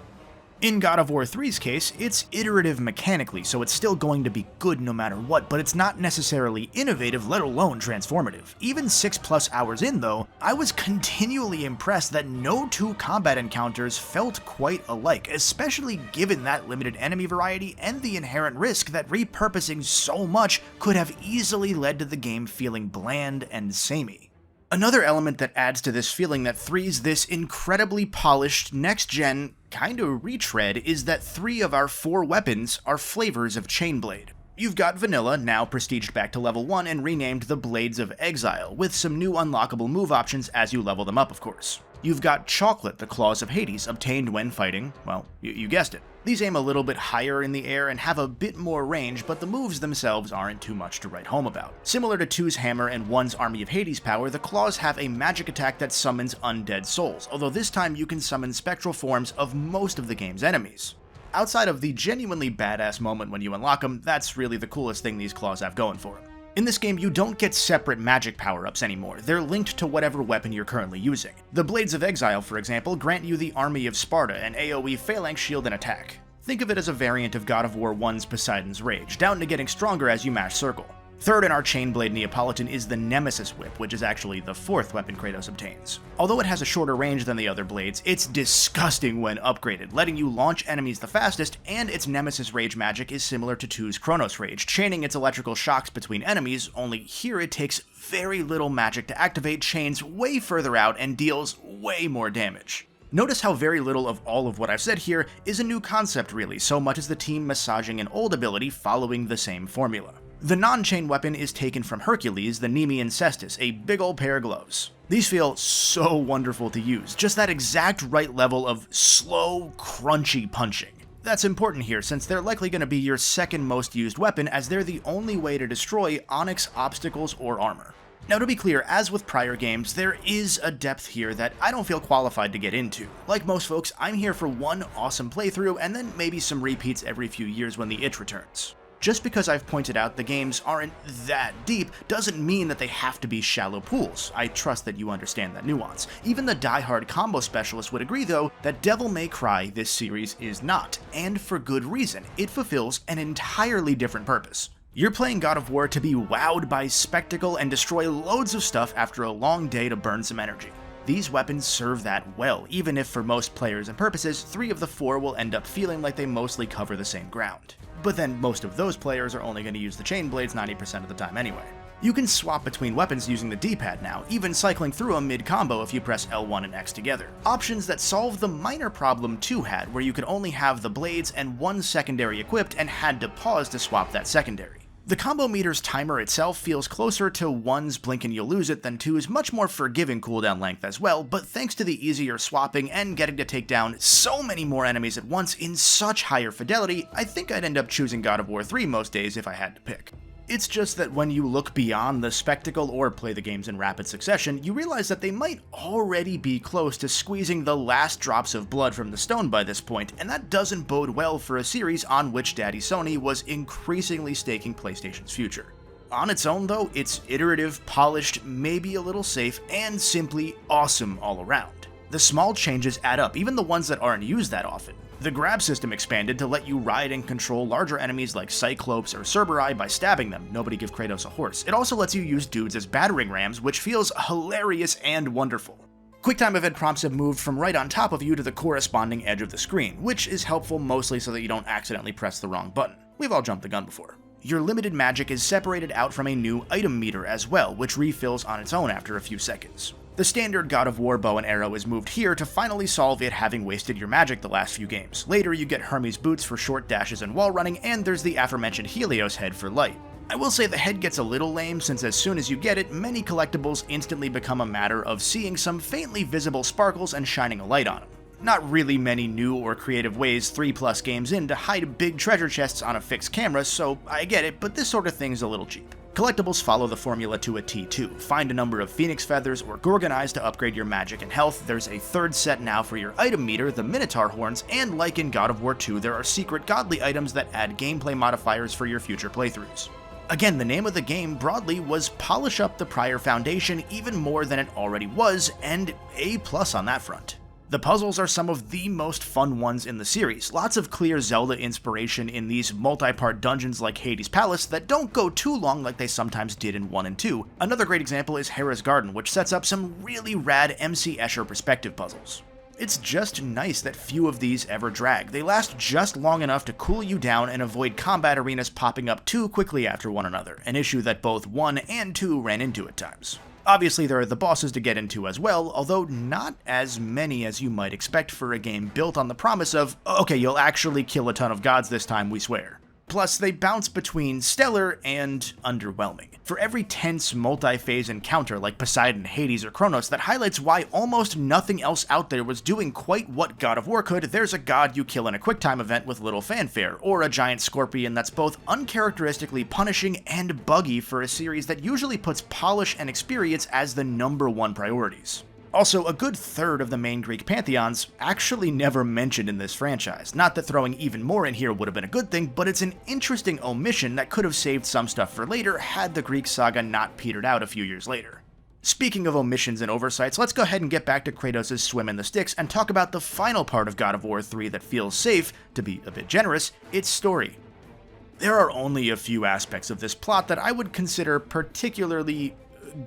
In God of War 3's case, it's iterative mechanically, so it's still going to be good no matter what, but it's not necessarily innovative, let alone transformative. Even 6+ hours in though, I was continually impressed that no 2 combat encounters felt quite alike, especially given that limited enemy variety and the inherent risk that repurposing so much could have easily led to the game feeling bland and samey. Another element that adds to this feeling that 3's this incredibly polished, next-gen kinda retread is that 3 of our 4 weapons are flavors of Chainblade. You've got Vanilla, now prestiged back to level 1 and renamed the Blades of Exile, with some new unlockable move options as you level them up, of course. You've got Chocolate, the Claws of Hades, obtained when fighting, well, you guessed it. These aim a little bit higher in the air and have a bit more range, but the moves themselves aren't too much to write home about. Similar to 2's Hammer and 1's Army of Hades power, the Claws have a magic attack that summons undead souls, although this time you can summon spectral forms of most of the game's enemies. Outside of the genuinely badass moment when you unlock them, that's really the coolest thing these claws have going for them. In this game, you don't get separate magic power-ups anymore, they're linked to whatever weapon you're currently using. The Blades of Exile, for example, grant you the Army of Sparta, an AoE phalanx shield and attack. Think of it as a variant of God of War 1's Poseidon's Rage, down to getting stronger as you mash circle. Third in our Chainblade Neapolitan is the Nemesis Whip, which is actually the 4th weapon Kratos obtains. Although it has a shorter range than the other blades, it's disgusting when upgraded, letting you launch enemies the fastest, and its Nemesis Rage magic is similar to 2's Chronos Rage, chaining its electrical shocks between enemies, only here it takes very little magic to activate, chains way further out, and deals way more damage. Notice how very little of all of what I've said here is a new concept really, so much as the team massaging an old ability following the same formula. The non-chain weapon is taken from Hercules, the Nemean Cestus, a big old pair of gloves. These feel so wonderful to use, just that exact right level of slow, crunchy punching. That's important here, since they're likely going to be your second most used weapon, as they're the only way to destroy Onyx obstacles or armor. Now to be clear, as with prior games, there is a depth here that I don't feel qualified to get into. Like most folks, I'm here for one awesome playthrough and then maybe some repeats every few years when the itch returns. Just because I've pointed out the games aren't that deep doesn't mean that they have to be shallow pools. I trust that you understand that nuance. Even the die-hard combo specialist would agree though that Devil May Cry this series is not, and for good reason. It fulfills an entirely different purpose. You're playing God of War to be wowed by spectacle and destroy loads of stuff after a long day to burn some energy. These weapons serve that well, even if for most players and purposes, 3 of the 4 will end up feeling like they mostly cover the same ground. But then most of those players are only going to use the chain blades 90% of the time anyway. You can swap between weapons using the D-pad now, even cycling through them mid-combo if you press L1 and X together. Options that solve the minor problem 2 had, where you could only have the blades and 1 secondary equipped and had to pause to swap that secondary. The combo meter's timer itself feels closer to 1's blink and you'll lose it than 2's much more forgiving cooldown length as well, but thanks to the easier swapping and getting to take down so many more enemies at once in such higher fidelity, I think I'd end up choosing God of War 3 most days if I had to pick. It's just that when you look beyond the spectacle or play the games in rapid succession, you realize that they might already be close to squeezing the last drops of blood from the stone by this point, and that doesn't bode well for a series on which Daddy Sony was increasingly staking PlayStation's future. On its own though, it's iterative, polished, maybe a little safe, and simply awesome all around. The small changes add up, even the ones that aren't used that often. The grab system expanded to let you ride and control larger enemies like Cyclopes or Cerberus by stabbing them. Nobody give Kratos a horse. It also lets you use dudes as battering rams, which feels hilarious and wonderful. QuickTime event prompts have moved from right on top of you to the corresponding edge of the screen, which is helpful mostly so that you don't accidentally press the wrong button. We've all jumped the gun before. Your limited magic is separated out from a new item meter as well, which refills on its own after a few seconds. The standard God of War bow and arrow is moved here to finally solve it having wasted your magic the last few games. Later you get Hermes boots for short dashes and wall running, and there's the aforementioned Helios head for light. I will say the head gets a little lame since as soon as you get it, many collectibles instantly become a matter of seeing some faintly visible sparkles and shining a light on them. Not really many new or creative ways 3+ games in to hide big treasure chests on a fixed camera, so I get it, but this sort of thing's a little cheap. Collectibles follow the formula to a T too. Find a number of Phoenix Feathers or Gorgon Eyes to upgrade your magic and health. There's a third set now for your item meter, the Minotaur Horns, and like in God of War 2, there are secret godly items that add gameplay modifiers for your future playthroughs. Again, the name of the game broadly was polish up the prior foundation even more than it already was, and A+ on that front. The puzzles are some of the most fun ones in the series, lots of clear Zelda inspiration in these multi-part dungeons like Hades' Palace that don't go too long like they sometimes did in 1 and 2. Another great example is Hera's Garden, which sets up some really rad MC Escher perspective puzzles. It's just nice that few of these ever drag. They last just long enough to cool you down and avoid combat arenas popping up too quickly after one another, an issue that both 1 and 2 ran into at times. Obviously there are the bosses to get into as well, although not as many as you might expect for a game built on the promise of, okay, you'll actually kill a ton of gods this time, we swear. Plus, they bounce between stellar and underwhelming. For every tense, multi-phase encounter like Poseidon, Hades, or Kronos that highlights why almost nothing else out there was doing quite what God of War could, there's a god you kill in a QuickTime event with little fanfare, or a giant scorpion that's both uncharacteristically punishing and buggy for a series that usually puts polish and experience as the #1 priorities. Also, a good third of the main Greek pantheons actually never mentioned in this franchise. Not that throwing even more in here would have been a good thing, but it's an interesting omission that could have saved some stuff for later had the Greek saga not petered out a few years later. Speaking of omissions and oversights, let's go ahead and get back to Kratos' swim in the sticks and talk about the final part of God of War 3 that feels safe, to be a bit generous, its story. There are only a few aspects of this plot that I would consider particularly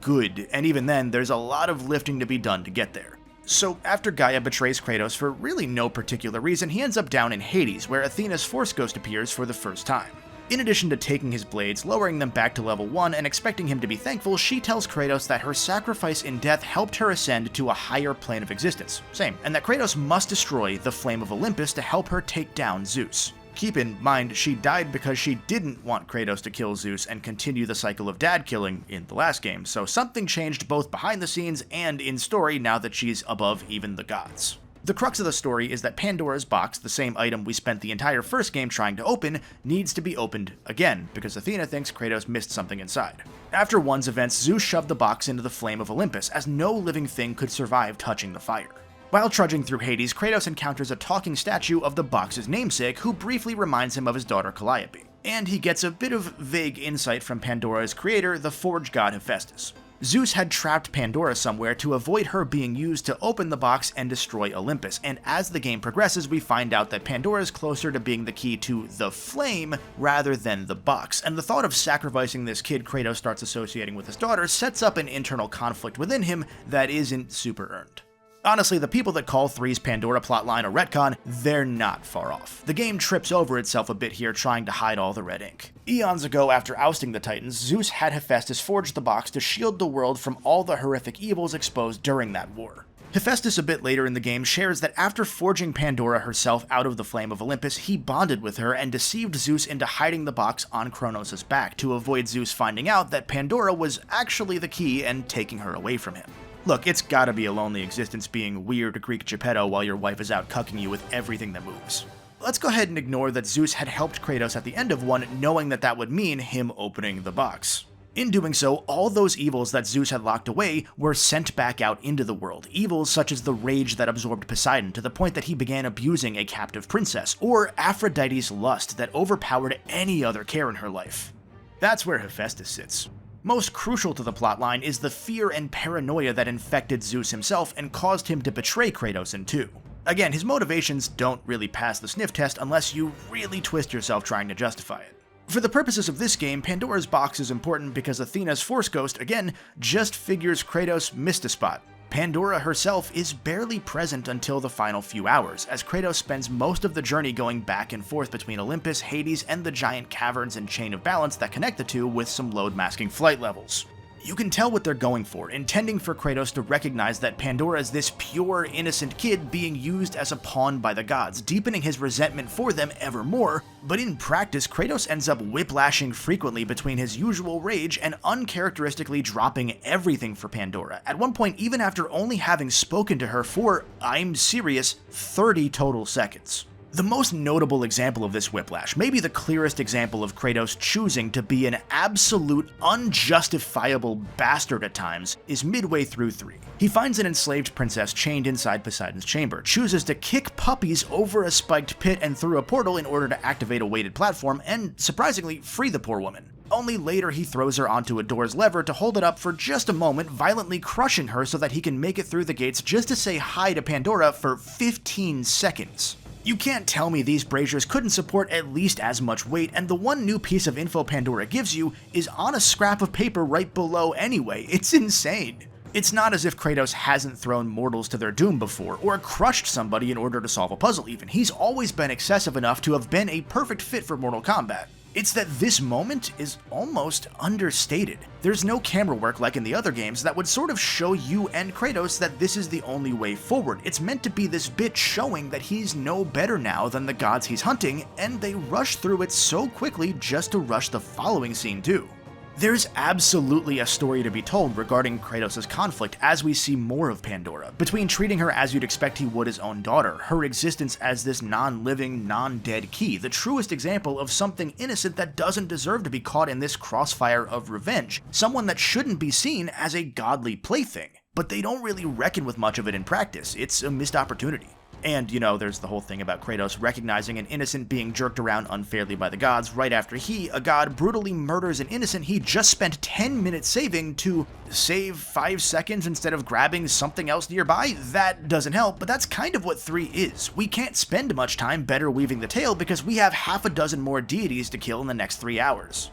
good, and even then, there's a lot of lifting to be done to get there. So after Gaia betrays Kratos for really no particular reason, he ends up down in Hades, where Athena's Force Ghost appears for the first time. In addition to taking his blades, lowering them back to level 1, and expecting him to be thankful, she tells Kratos that her sacrifice in death helped her ascend to a higher plane of existence. Same. And that Kratos must destroy the Flame of Olympus to help her take down Zeus. Keep in mind, she died because she didn't want Kratos to kill Zeus and continue the cycle of dad killing in the last game, so something changed both behind the scenes and in story now that she's above even the gods. The crux of the story is that Pandora's box, the same item we spent the entire first game trying to open, needs to be opened again, because Athena thinks Kratos missed something inside. After 1's events, Zeus shoved the box into the Flame of Olympus, as no living thing could survive touching the fire. While trudging through Hades, Kratos encounters a talking statue of the box's namesake, who briefly reminds him of his daughter Calliope. And he gets a bit of vague insight from Pandora's creator, the forge god Hephaestus. Zeus had trapped Pandora somewhere to avoid her being used to open the box and destroy Olympus, and as the game progresses we find out that Pandora is closer to being the key to the flame rather than the box, and the thought of sacrificing this kid Kratos starts associating with his daughter sets up an internal conflict within him that isn't super earned. Honestly, the people that call 3's Pandora plotline a retcon, they're not far off. The game trips over itself a bit here trying to hide all the red ink. Eons ago, after ousting the Titans, Zeus had Hephaestus forge the box to shield the world from all the horrific evils exposed during that war. Hephaestus a bit later in the game shares that after forging Pandora herself out of the flame of Olympus, he bonded with her and deceived Zeus into hiding the box on Kronos' back to avoid Zeus finding out that Pandora was actually the key and taking her away from him. Look, it's gotta be a lonely existence being weird Greek Geppetto while your wife is out cucking you with everything that moves. Let's go ahead and ignore that Zeus had helped Kratos at the end of one, knowing that that would mean him opening the box. In doing so, all those evils that Zeus had locked away were sent back out into the world, evils such as the rage that absorbed Poseidon to the point that he began abusing a captive princess, or Aphrodite's lust that overpowered any other care in her life. That's where Hephaestus sits. Most crucial to the plotline is the fear and paranoia that infected Zeus himself and caused him to betray Kratos in 2. Again, his motivations don't really pass the sniff test unless you really twist yourself trying to justify it. For the purposes of this game, Pandora's box is important because Athena's Force Ghost, again, just figures Kratos missed a spot. Pandora herself is barely present until the final few hours, as Kratos spends most of the journey going back and forth between Olympus, Hades, and the giant caverns and chain of balance that connect the two with some load-masking flight levels. You can tell what they're going for, intending for Kratos to recognize that Pandora is this pure, innocent kid being used as a pawn by the gods, deepening his resentment for them ever more, but in practice, Kratos ends up whiplashing frequently between his usual rage and uncharacteristically dropping everything for Pandora, at one point even after only having spoken to her for, I'm serious, 30 total seconds. The most notable example of this whiplash, maybe the clearest example of Kratos choosing to be an absolute, unjustifiable bastard at times, is midway through 3. He finds an enslaved princess chained inside Poseidon's chamber, chooses to kick puppies over a spiked pit and through a portal in order to activate a weighted platform and, surprisingly, free the poor woman. Only later he throws her onto a door's lever to hold it up for just a moment, violently crushing her so that he can make it through the gates just to say hi to Pandora for 15 seconds. You can't tell me these braziers couldn't support at least as much weight, and the one new piece of info Pandora gives you is on a scrap of paper right below anyway. It's insane. It's not as if Kratos hasn't thrown mortals to their doom before, or crushed somebody in order to solve a puzzle even. He's always been excessive enough to have been a perfect fit for Mortal Kombat. It's that this moment is almost understated. There's no camera work like in the other games that would sort of show you and Kratos that this is the only way forward. It's meant to be this bit showing that he's no better now than the gods he's hunting, and they rush through it so quickly just to rush the following scene too. There's absolutely a story to be told regarding Kratos' conflict as we see more of Pandora, between treating her as you'd expect he would his own daughter, her existence as this non-living, non-dead key, the truest example of something innocent that doesn't deserve to be caught in this crossfire of revenge, someone that shouldn't be seen as a godly plaything. But they don't really reckon with much of it in practice. It's a missed opportunity. And, you know, there's the whole thing about Kratos recognizing an innocent being jerked around unfairly by the gods right after he, a god, brutally murders an innocent he just spent 10 minutes saving to save 5 seconds instead of grabbing something else nearby. That doesn't help, but that's kind of what 3 is. We can't spend much time better weaving the tale because we have half a dozen more deities to kill in the next 3 hours.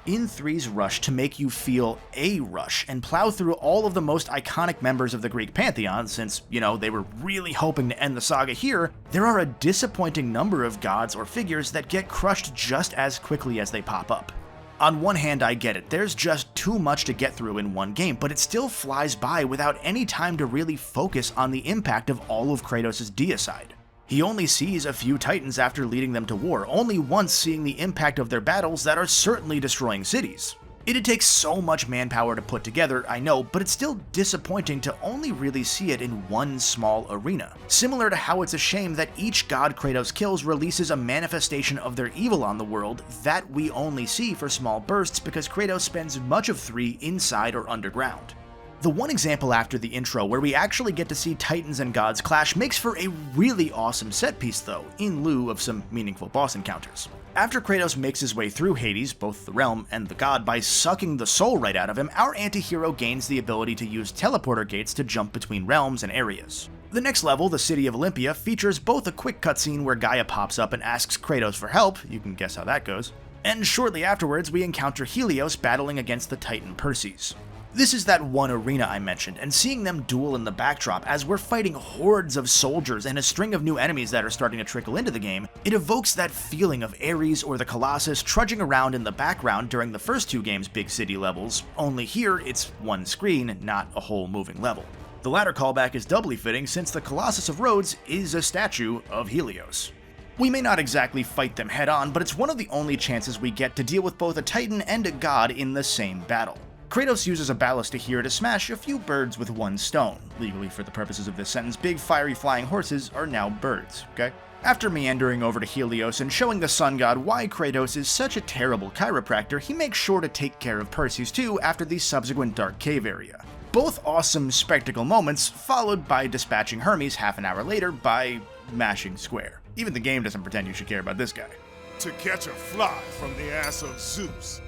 In 3's rush to make you feel a rush and plow through all of the most iconic members of the Greek pantheon, since, you know, they were really hoping to end the saga here, there are a disappointing number of gods or figures that get crushed just as quickly as they pop up. On one hand, I get it, there's just too much to get through in one game, but it still flies by without any time to really focus on the impact of all of Kratos' deicide. He only sees a few titans after leading them to war, only once seeing the impact of their battles that are certainly destroying cities. It'd take so much manpower to put together, I know, but it's still disappointing to only really see it in one small arena. Similar to how it's a shame that each god Kratos kills releases a manifestation of their evil on the world that we only see for small bursts because Kratos spends much of 3 inside or underground. The one example after the intro where we actually get to see titans and gods clash makes for a really awesome set piece though, in lieu of some meaningful boss encounters. After Kratos makes his way through Hades, both the realm and the god, by sucking the soul right out of him, our anti-hero gains the ability to use teleporter gates to jump between realms and areas. The next level, the City of Olympia, features both a quick cutscene where Gaia pops up and asks Kratos for help, you can guess how that goes, and shortly afterwards we encounter Helios battling against the titan Perseus. This is that one arena I mentioned, and seeing them duel in the backdrop as we're fighting hordes of soldiers and a string of new enemies that are starting to trickle into the game, it evokes that feeling of Ares or the Colossus trudging around in the background during the first two games' big city levels, only here it's one screen, not a whole moving level. The latter callback is doubly fitting since the Colossus of Rhodes is a statue of Helios. We may not exactly fight them head on, but it's one of the only chances we get to deal with both a titan and a god in the same battle. Kratos uses a ballista here to smash a few birds with one stone. Legally, for the purposes of this sentence, big fiery flying horses are now birds, okay? After meandering over to Helios and showing the sun god why Kratos is such a terrible chiropractor, he makes sure to take care of Perseus too after the subsequent dark cave area. Both awesome spectacle moments, followed by dispatching Hermes half an hour later by mashing square. Even the game doesn't pretend you should care about this guy. To catch a fly from the ass of Zeus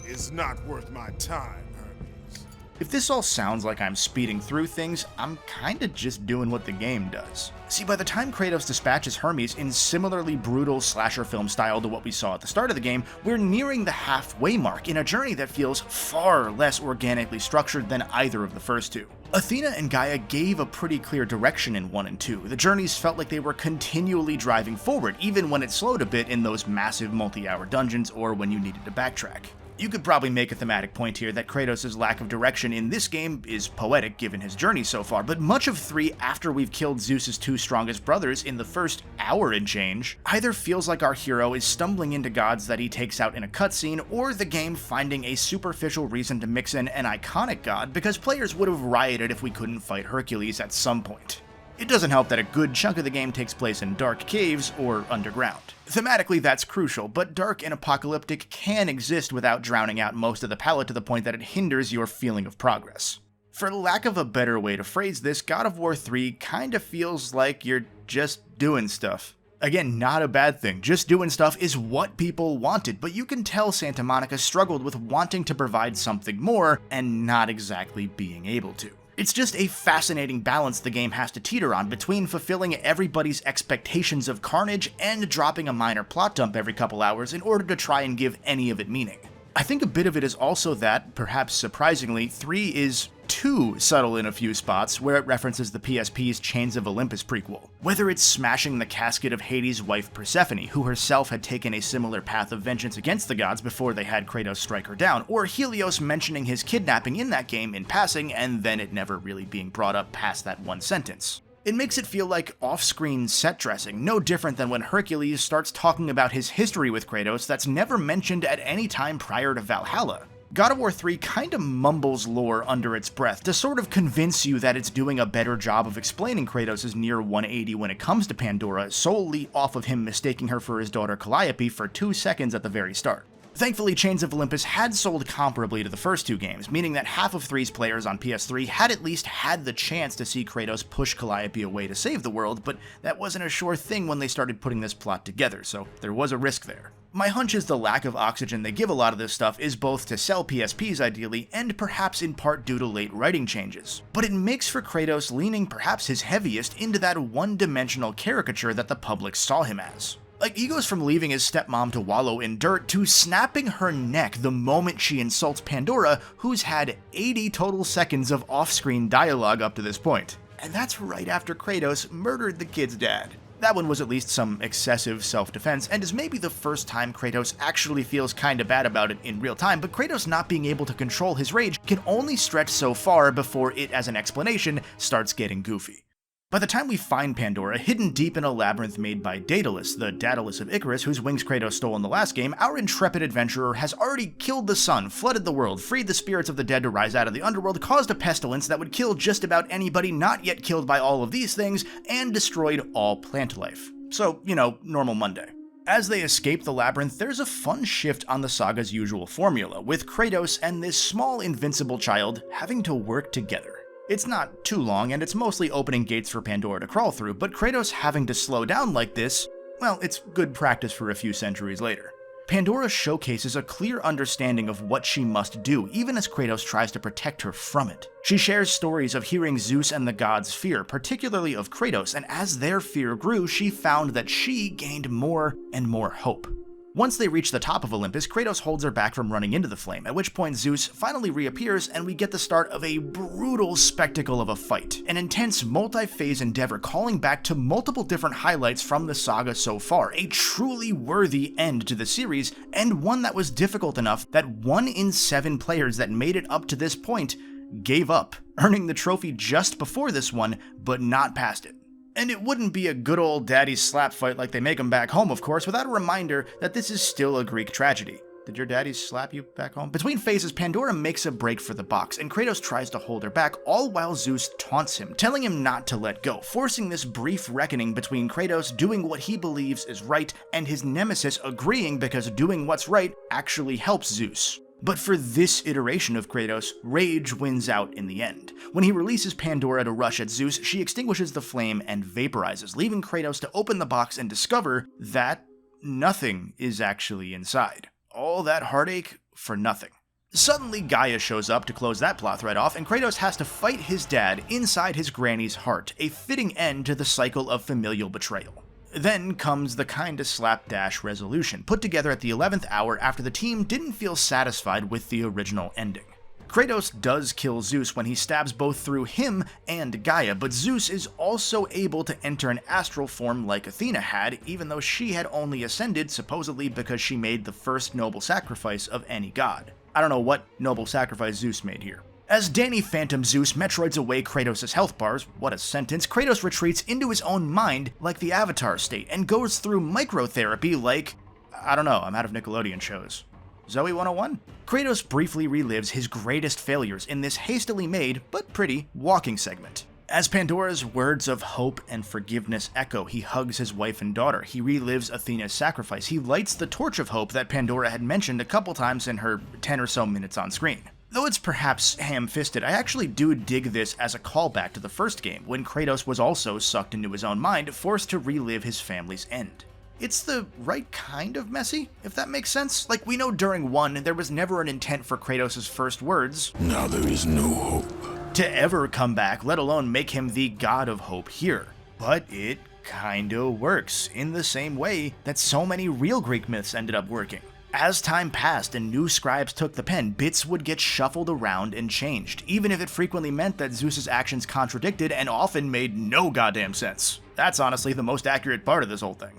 is not worth my time, Hermes. If this all sounds like I'm speeding through things, I'm kinda just doing what the game does. See, by the time Kratos dispatches Hermes in similarly brutal slasher film style to what we saw at the start of the game, we're nearing the halfway mark in a journey that feels far less organically structured than either of the first two. Athena and Gaia gave a pretty clear direction in 1 and 2. The journeys felt like they were continually driving forward, even when it slowed a bit in those massive multi-hour dungeons or when you needed to backtrack. You could probably make a thematic point here that Kratos' lack of direction in this game is poetic given his journey so far, but much of 3 after we've killed Zeus's 2 strongest brothers in the first hour and change either feels like our hero is stumbling into gods that he takes out in a cutscene, or the game finding a superficial reason to mix in an iconic god because players would have rioted if we couldn't fight Hercules at some point. It doesn't help that a good chunk of the game takes place in dark caves or underground. Thematically, that's crucial, but dark and apocalyptic can exist without drowning out most of the palette to the point that it hinders your feeling of progress. For lack of a better way to phrase this, God of War 3 kinda feels like you're just doing stuff. Again, not a bad thing, just doing stuff is what people wanted, but you can tell Santa Monica struggled with wanting to provide something more and not exactly being able to. It's just a fascinating balance the game has to teeter on between fulfilling everybody's expectations of carnage and dropping a minor plot dump every couple hours in order to try and give any of it meaning. I think a bit of it is also that, perhaps surprisingly, 3 is too subtle in a few spots where it references the PSP's Chains of Olympus prequel. Whether it's smashing the casket of Hades' wife Persephone, who herself had taken a similar path of vengeance against the gods before they had Kratos strike her down, or Helios mentioning his kidnapping in that game in passing and then it never really being brought up past that one sentence. It makes it feel like off-screen set dressing, no different than when Hercules starts talking about his history with Kratos that's never mentioned at any time prior to Valhalla. God of War 3 kinda mumbles lore under its breath to sort of convince you that it's doing a better job of explaining Kratos' near 180 when it comes to Pandora, solely off of him mistaking her for his daughter Calliope for 2 seconds at the very start. Thankfully, Chains of Olympus had sold comparably to the first two games, meaning that half of 3's players on PS3 had at least had the chance to see Kratos push Calliope away to save the world, but that wasn't a sure thing when they started putting this plot together, so there was a risk there. My hunch is the lack of oxygen they give a lot of this stuff is both to sell PSPs ideally, and perhaps in part due to late writing changes. But it makes for Kratos leaning perhaps his heaviest into that one-dimensional caricature that the public saw him as. Like, he goes from leaving his stepmom to wallow in dirt to snapping her neck the moment she insults Pandora, who's had 80 total seconds of off-screen dialogue up to this point. And that's right after Kratos murdered the kid's dad. That one was at least some excessive self-defense, and is maybe the first time Kratos actually feels kinda bad about it in real time, but Kratos not being able to control his rage can only stretch so far before it, as an explanation, starts getting goofy. By the time we find Pandora, hidden deep in a labyrinth made by Daedalus, the Daedalus of Icarus whose wings Kratos stole in the last game, our intrepid adventurer has already killed the sun, flooded the world, freed the spirits of the dead to rise out of the underworld, caused a pestilence that would kill just about anybody not yet killed by all of these things, and destroyed all plant life. So, normal Monday. As they escape the labyrinth, there's a fun shift on the saga's usual formula, with Kratos and this small invincible child having to work together. It's not too long, and it's mostly opening gates for Pandora to crawl through, but Kratos having to slow down like this, well, it's good practice for a few centuries later. Pandora showcases a clear understanding of what she must do, even as Kratos tries to protect her from it. She shares stories of hearing Zeus and the gods' fear, particularly of Kratos, and as their fear grew, she found that she gained more and more hope. Once they reach the top of Olympus, Kratos holds her back from running into the flame, at which point Zeus finally reappears and we get the start of a brutal spectacle of a fight. An intense multi-phase endeavor calling back to multiple different highlights from the saga so far, a truly worthy end to the series, and one that was difficult enough that 1 in 7 players that made it up to this point gave up, earning the trophy just before this one, but not past it. And it wouldn't be a good old daddy slap fight like they make them back home, of course, without a reminder that this is still a Greek tragedy. Did your daddy slap you back home? Between phases, Pandora makes a break for the box, and Kratos tries to hold her back, all while Zeus taunts him, telling him not to let go, forcing this brief reckoning between Kratos doing what he believes is right and his nemesis agreeing because doing what's right actually helps Zeus. But for this iteration of Kratos, rage wins out in the end. When he releases Pandora to rush at Zeus, she extinguishes the flame and vaporizes, leaving Kratos to open the box and discover that nothing is actually inside. All that heartache for nothing. Suddenly, Gaia shows up to close that plot thread off, and Kratos has to fight his dad inside his granny's heart, a fitting end to the cycle of familial betrayal. Then comes the kinda slapdash resolution, put together at the 11th hour after the team didn't feel satisfied with the original ending. Kratos does kill Zeus when he stabs both through him and Gaia, but Zeus is also able to enter an astral form like Athena had, even though she had only ascended supposedly because she made the first noble sacrifice of any god. I don't know what noble sacrifice Zeus made here. As Danny Phantom Zeus metroids away Kratos' health bars, what a sentence, Kratos retreats into his own mind like the Avatar state and goes through microtherapy like, I don't know, I'm out of Nickelodeon shows. Zoe 101? Kratos briefly relives his greatest failures in this hastily made, but pretty, walking segment. As Pandora's words of hope and forgiveness echo, he hugs his wife and daughter. He relives Athena's sacrifice. He lights the torch of hope that Pandora had mentioned a couple times in her 10 or so minutes on screen. Though it's perhaps ham-fisted, I actually do dig this as a callback to the first game, when Kratos was also sucked into his own mind, forced to relive his family's end. It's the right kind of messy, if that makes sense. Like, we know during 1, there was never an intent for Kratos' first words, "Now there is no hope," to ever come back, let alone make him the god of hope here. But it kinda works, in the same way that so many real Greek myths ended up working. As time passed and new scribes took the pen, bits would get shuffled around and changed, even if it frequently meant that Zeus's actions contradicted and often made no goddamn sense. That's honestly the most accurate part of this whole thing.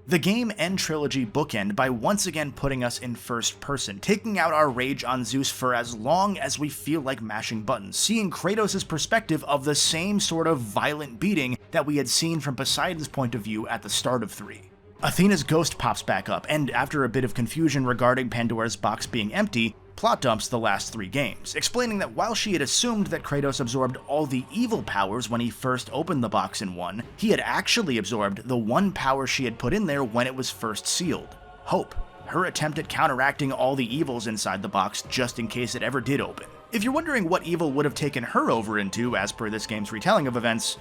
The game and trilogy bookend by once again putting us in first person, taking out our rage on Zeus for as long as we feel like mashing buttons, seeing Kratos' perspective of the same sort of violent beating that we had seen from Poseidon's point of view at the start of 3. Athena's ghost pops back up, and after a bit of confusion regarding Pandora's box being empty, plot dumps the last 3 games, explaining that while she had assumed that Kratos absorbed all the evil powers when he first opened the box in 1, he had actually absorbed the one power she had put in there when it was first sealed: hope. Her attempt at counteracting all the evils inside the box just in case it ever did open. If you're wondering what evil would have taken her over into as per this game's retelling of events,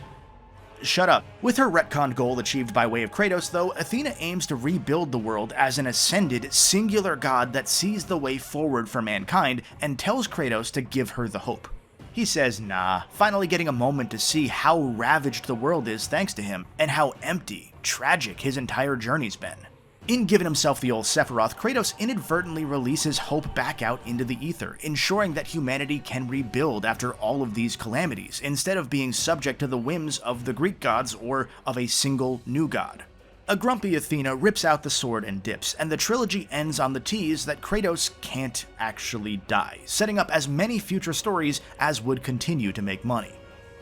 shut up. With her retconned goal achieved by way of Kratos, though, Athena aims to rebuild the world as an ascended, singular god that sees the way forward for mankind and tells Kratos to give her the hope. He says nah, finally getting a moment to see how ravaged the world is thanks to him, and how empty, tragic his entire journey's been. In giving himself the old Sephiroth, Kratos inadvertently releases hope back out into the ether, ensuring that humanity can rebuild after all of these calamities, instead of being subject to the whims of the Greek gods or of a single new god. A grumpy Athena rips out the sword and dips, and the trilogy ends on the tease that Kratos can't actually die, setting up as many future stories as would continue to make money.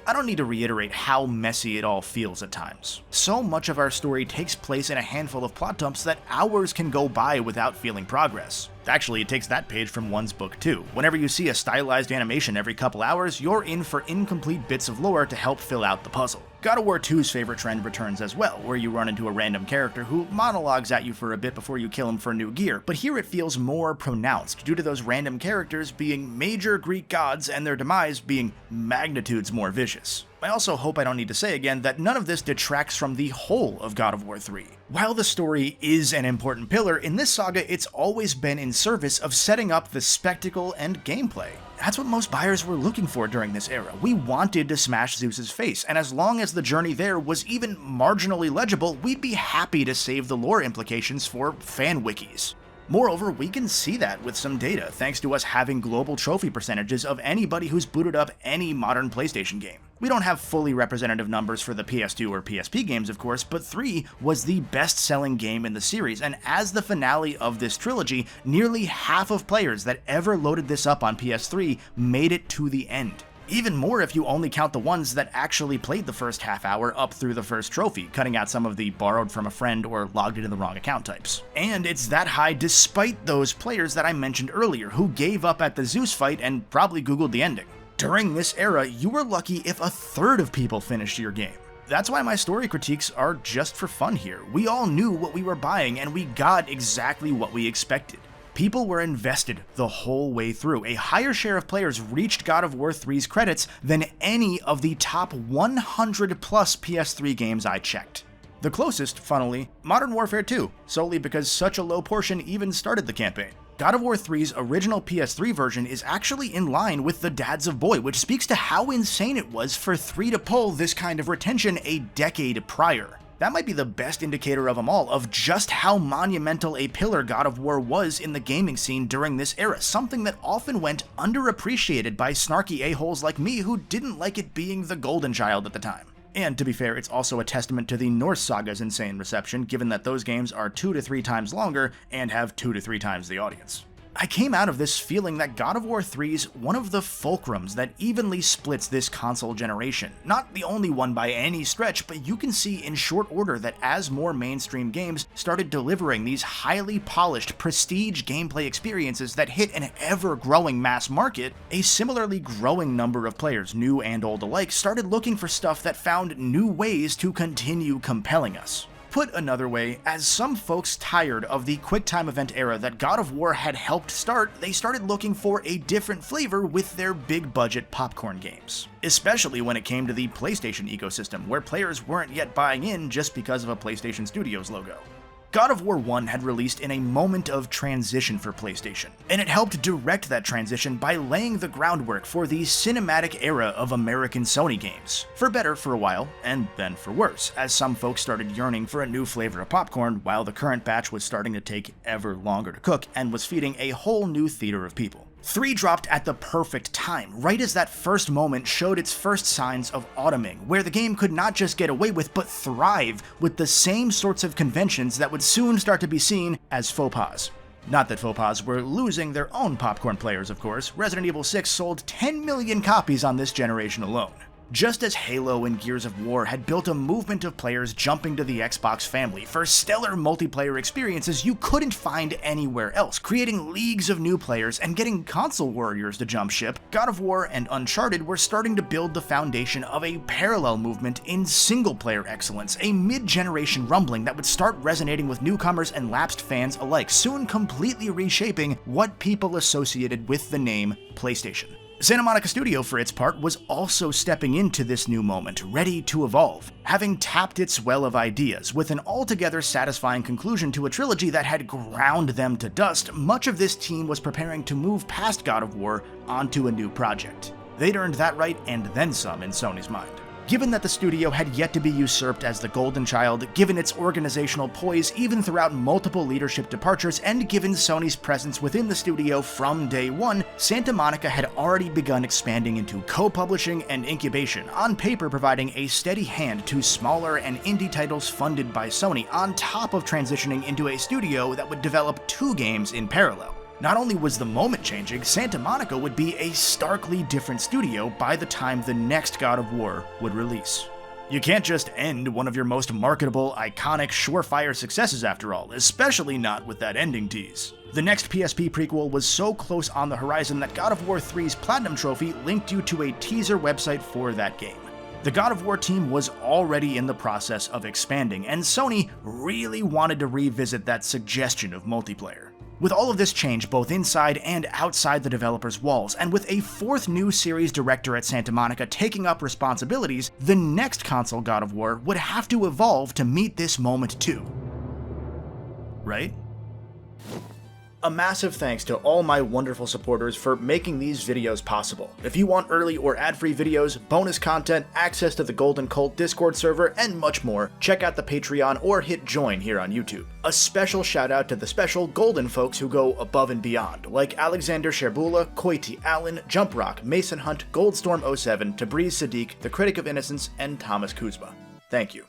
I don't need to reiterate how messy it all feels at times. So much of our story takes place in a handful of plot dumps that hours can go by without feeling progress. Actually, it takes that page from 1's book too. Whenever you see a stylized animation every couple hours, you're in for incomplete bits of lore to help fill out the puzzle. God of War 2's favorite trend returns as well, where you run into a random character who monologues at you for a bit before you kill him for new gear, but here it feels more pronounced due to those random characters being major Greek gods and their demise being magnitudes more vicious. I also hope I don't need to say again that none of this detracts from the whole of God of War 3. While the story is an important pillar, in this saga it's always been in service of setting up the spectacle and gameplay. That's what most buyers were looking for during this era. We wanted to smash Zeus's face, and as long as the journey there was even marginally legible, we'd be happy to save the lore implications for fan wikis. Moreover, we can see that with some data, thanks to us having global trophy percentages of anybody who's booted up any modern PlayStation game. We don't have fully representative numbers for the PS2 or PSP games, of course, but 3 was the best-selling game in the series, and as the finale of this trilogy, nearly half of players that ever loaded this up on PS3 made it to the end. Even more if you only count the ones that actually played the first half hour up through the first trophy, cutting out some of the borrowed from a friend or logged into the wrong account types. And it's that high despite those players that I mentioned earlier who gave up at the Zeus fight and probably googled the ending. During this era, you were lucky if a third of people finished your game. That's why my story critiques are just for fun here. We all knew what we were buying and we got exactly what we expected. People were invested the whole way through. A higher share of players reached God of War 3's credits than any of the top 100 plus PS3 games I checked. The closest, funnily, Modern Warfare 2, solely because such a low portion even started the campaign. God of War 3's original PS3 version is actually in line with the Dads of Boy, which speaks to how insane it was for 3 to pull this kind of retention a decade prior. That might be the best indicator of them all, of just how monumental a pillar God of War was in the gaming scene during this era, something that often went underappreciated by snarky a-holes like me who didn't like it being the golden child at the time. And to be fair, it's also a testament to the Norse saga's insane reception, given that those games are 2 to 3 times longer and have 2 to 3 times the audience. I came out of this feeling that God of War 3's one of the fulcrums that evenly splits this console generation. Not the only one by any stretch, but you can see in short order that as more mainstream games started delivering these highly polished, prestige gameplay experiences that hit an ever-growing mass market, a similarly growing number of players, new and old alike, started looking for stuff that found new ways to continue compelling us. Put another way, as some folks tired of the QuickTime event era that God of War had helped start, they started looking for a different flavor with their big-budget popcorn games. Especially when it came to the PlayStation ecosystem, where players weren't yet buying in just because of a PlayStation Studios logo. God of War 1 had released in a moment of transition for PlayStation, and it helped direct that transition by laying the groundwork for the cinematic era of American Sony games. For better for a while, and then for worse, as some folks started yearning for a new flavor of popcorn, while the current batch was starting to take ever longer to cook and was feeding a whole new theater of people. 3 dropped at the perfect time, right as that first moment showed its first signs of autumning, where the game could not just get away with but thrive with the same sorts of conventions that would soon start to be seen as faux pas. Not that faux pas were losing their own popcorn players, of course. Resident Evil 6 sold 10 million copies on this generation alone. Just as Halo and Gears of War had built a movement of players jumping to the Xbox family for stellar multiplayer experiences you couldn't find anywhere else, creating leagues of new players and getting console warriors to jump ship, God of War and Uncharted were starting to build the foundation of a parallel movement in single-player excellence, a mid-generation rumbling that would start resonating with newcomers and lapsed fans alike, soon completely reshaping what people associated with the name PlayStation. Santa Monica Studio, for its part, was also stepping into this new moment, ready to evolve, having tapped its well of ideas. With an altogether satisfying conclusion to a trilogy that had ground them to dust, much of this team was preparing to move past God of War onto a new project. They'd earned that right and then some in Sony's mind. Given that the studio had yet to be usurped as the golden child, given its organizational poise even throughout multiple leadership departures, and given Sony's presence within the studio from day one, Santa Monica had already begun expanding into co-publishing and incubation, on paper providing a steady hand to smaller and indie titles funded by Sony, on top of transitioning into a studio that would develop 2 games in parallel. Not only was the moment changing, Santa Monica would be a starkly different studio by the time the next God of War would release. You can't just end one of your most marketable, iconic, surefire successes after all, especially not with that ending tease. The next PSP prequel was so close on the horizon that God of War 3's Platinum Trophy linked you to a teaser website for that game. The God of War team was already in the process of expanding, and Sony really wanted to revisit that suggestion of multiplayer. With all of this change both inside and outside the developer's walls, and with a fourth new series director at Santa Monica taking up responsibilities, the next console God of War would have to evolve to meet this moment too. Right? A massive thanks to all my wonderful supporters for making these videos possible. If you want early or ad-free videos, bonus content, access to the Golden Cult Discord server, and much more, check out the Patreon or hit join here on YouTube. A special shout out to the special Golden folks who go above and beyond, like Alexander Sherbula, Koiti Allen, Jumprock, Mason Hunt, Goldstorm07, Tabriz Sadiq, The Critic of Innocence, and Thomas Kuzma. Thank you.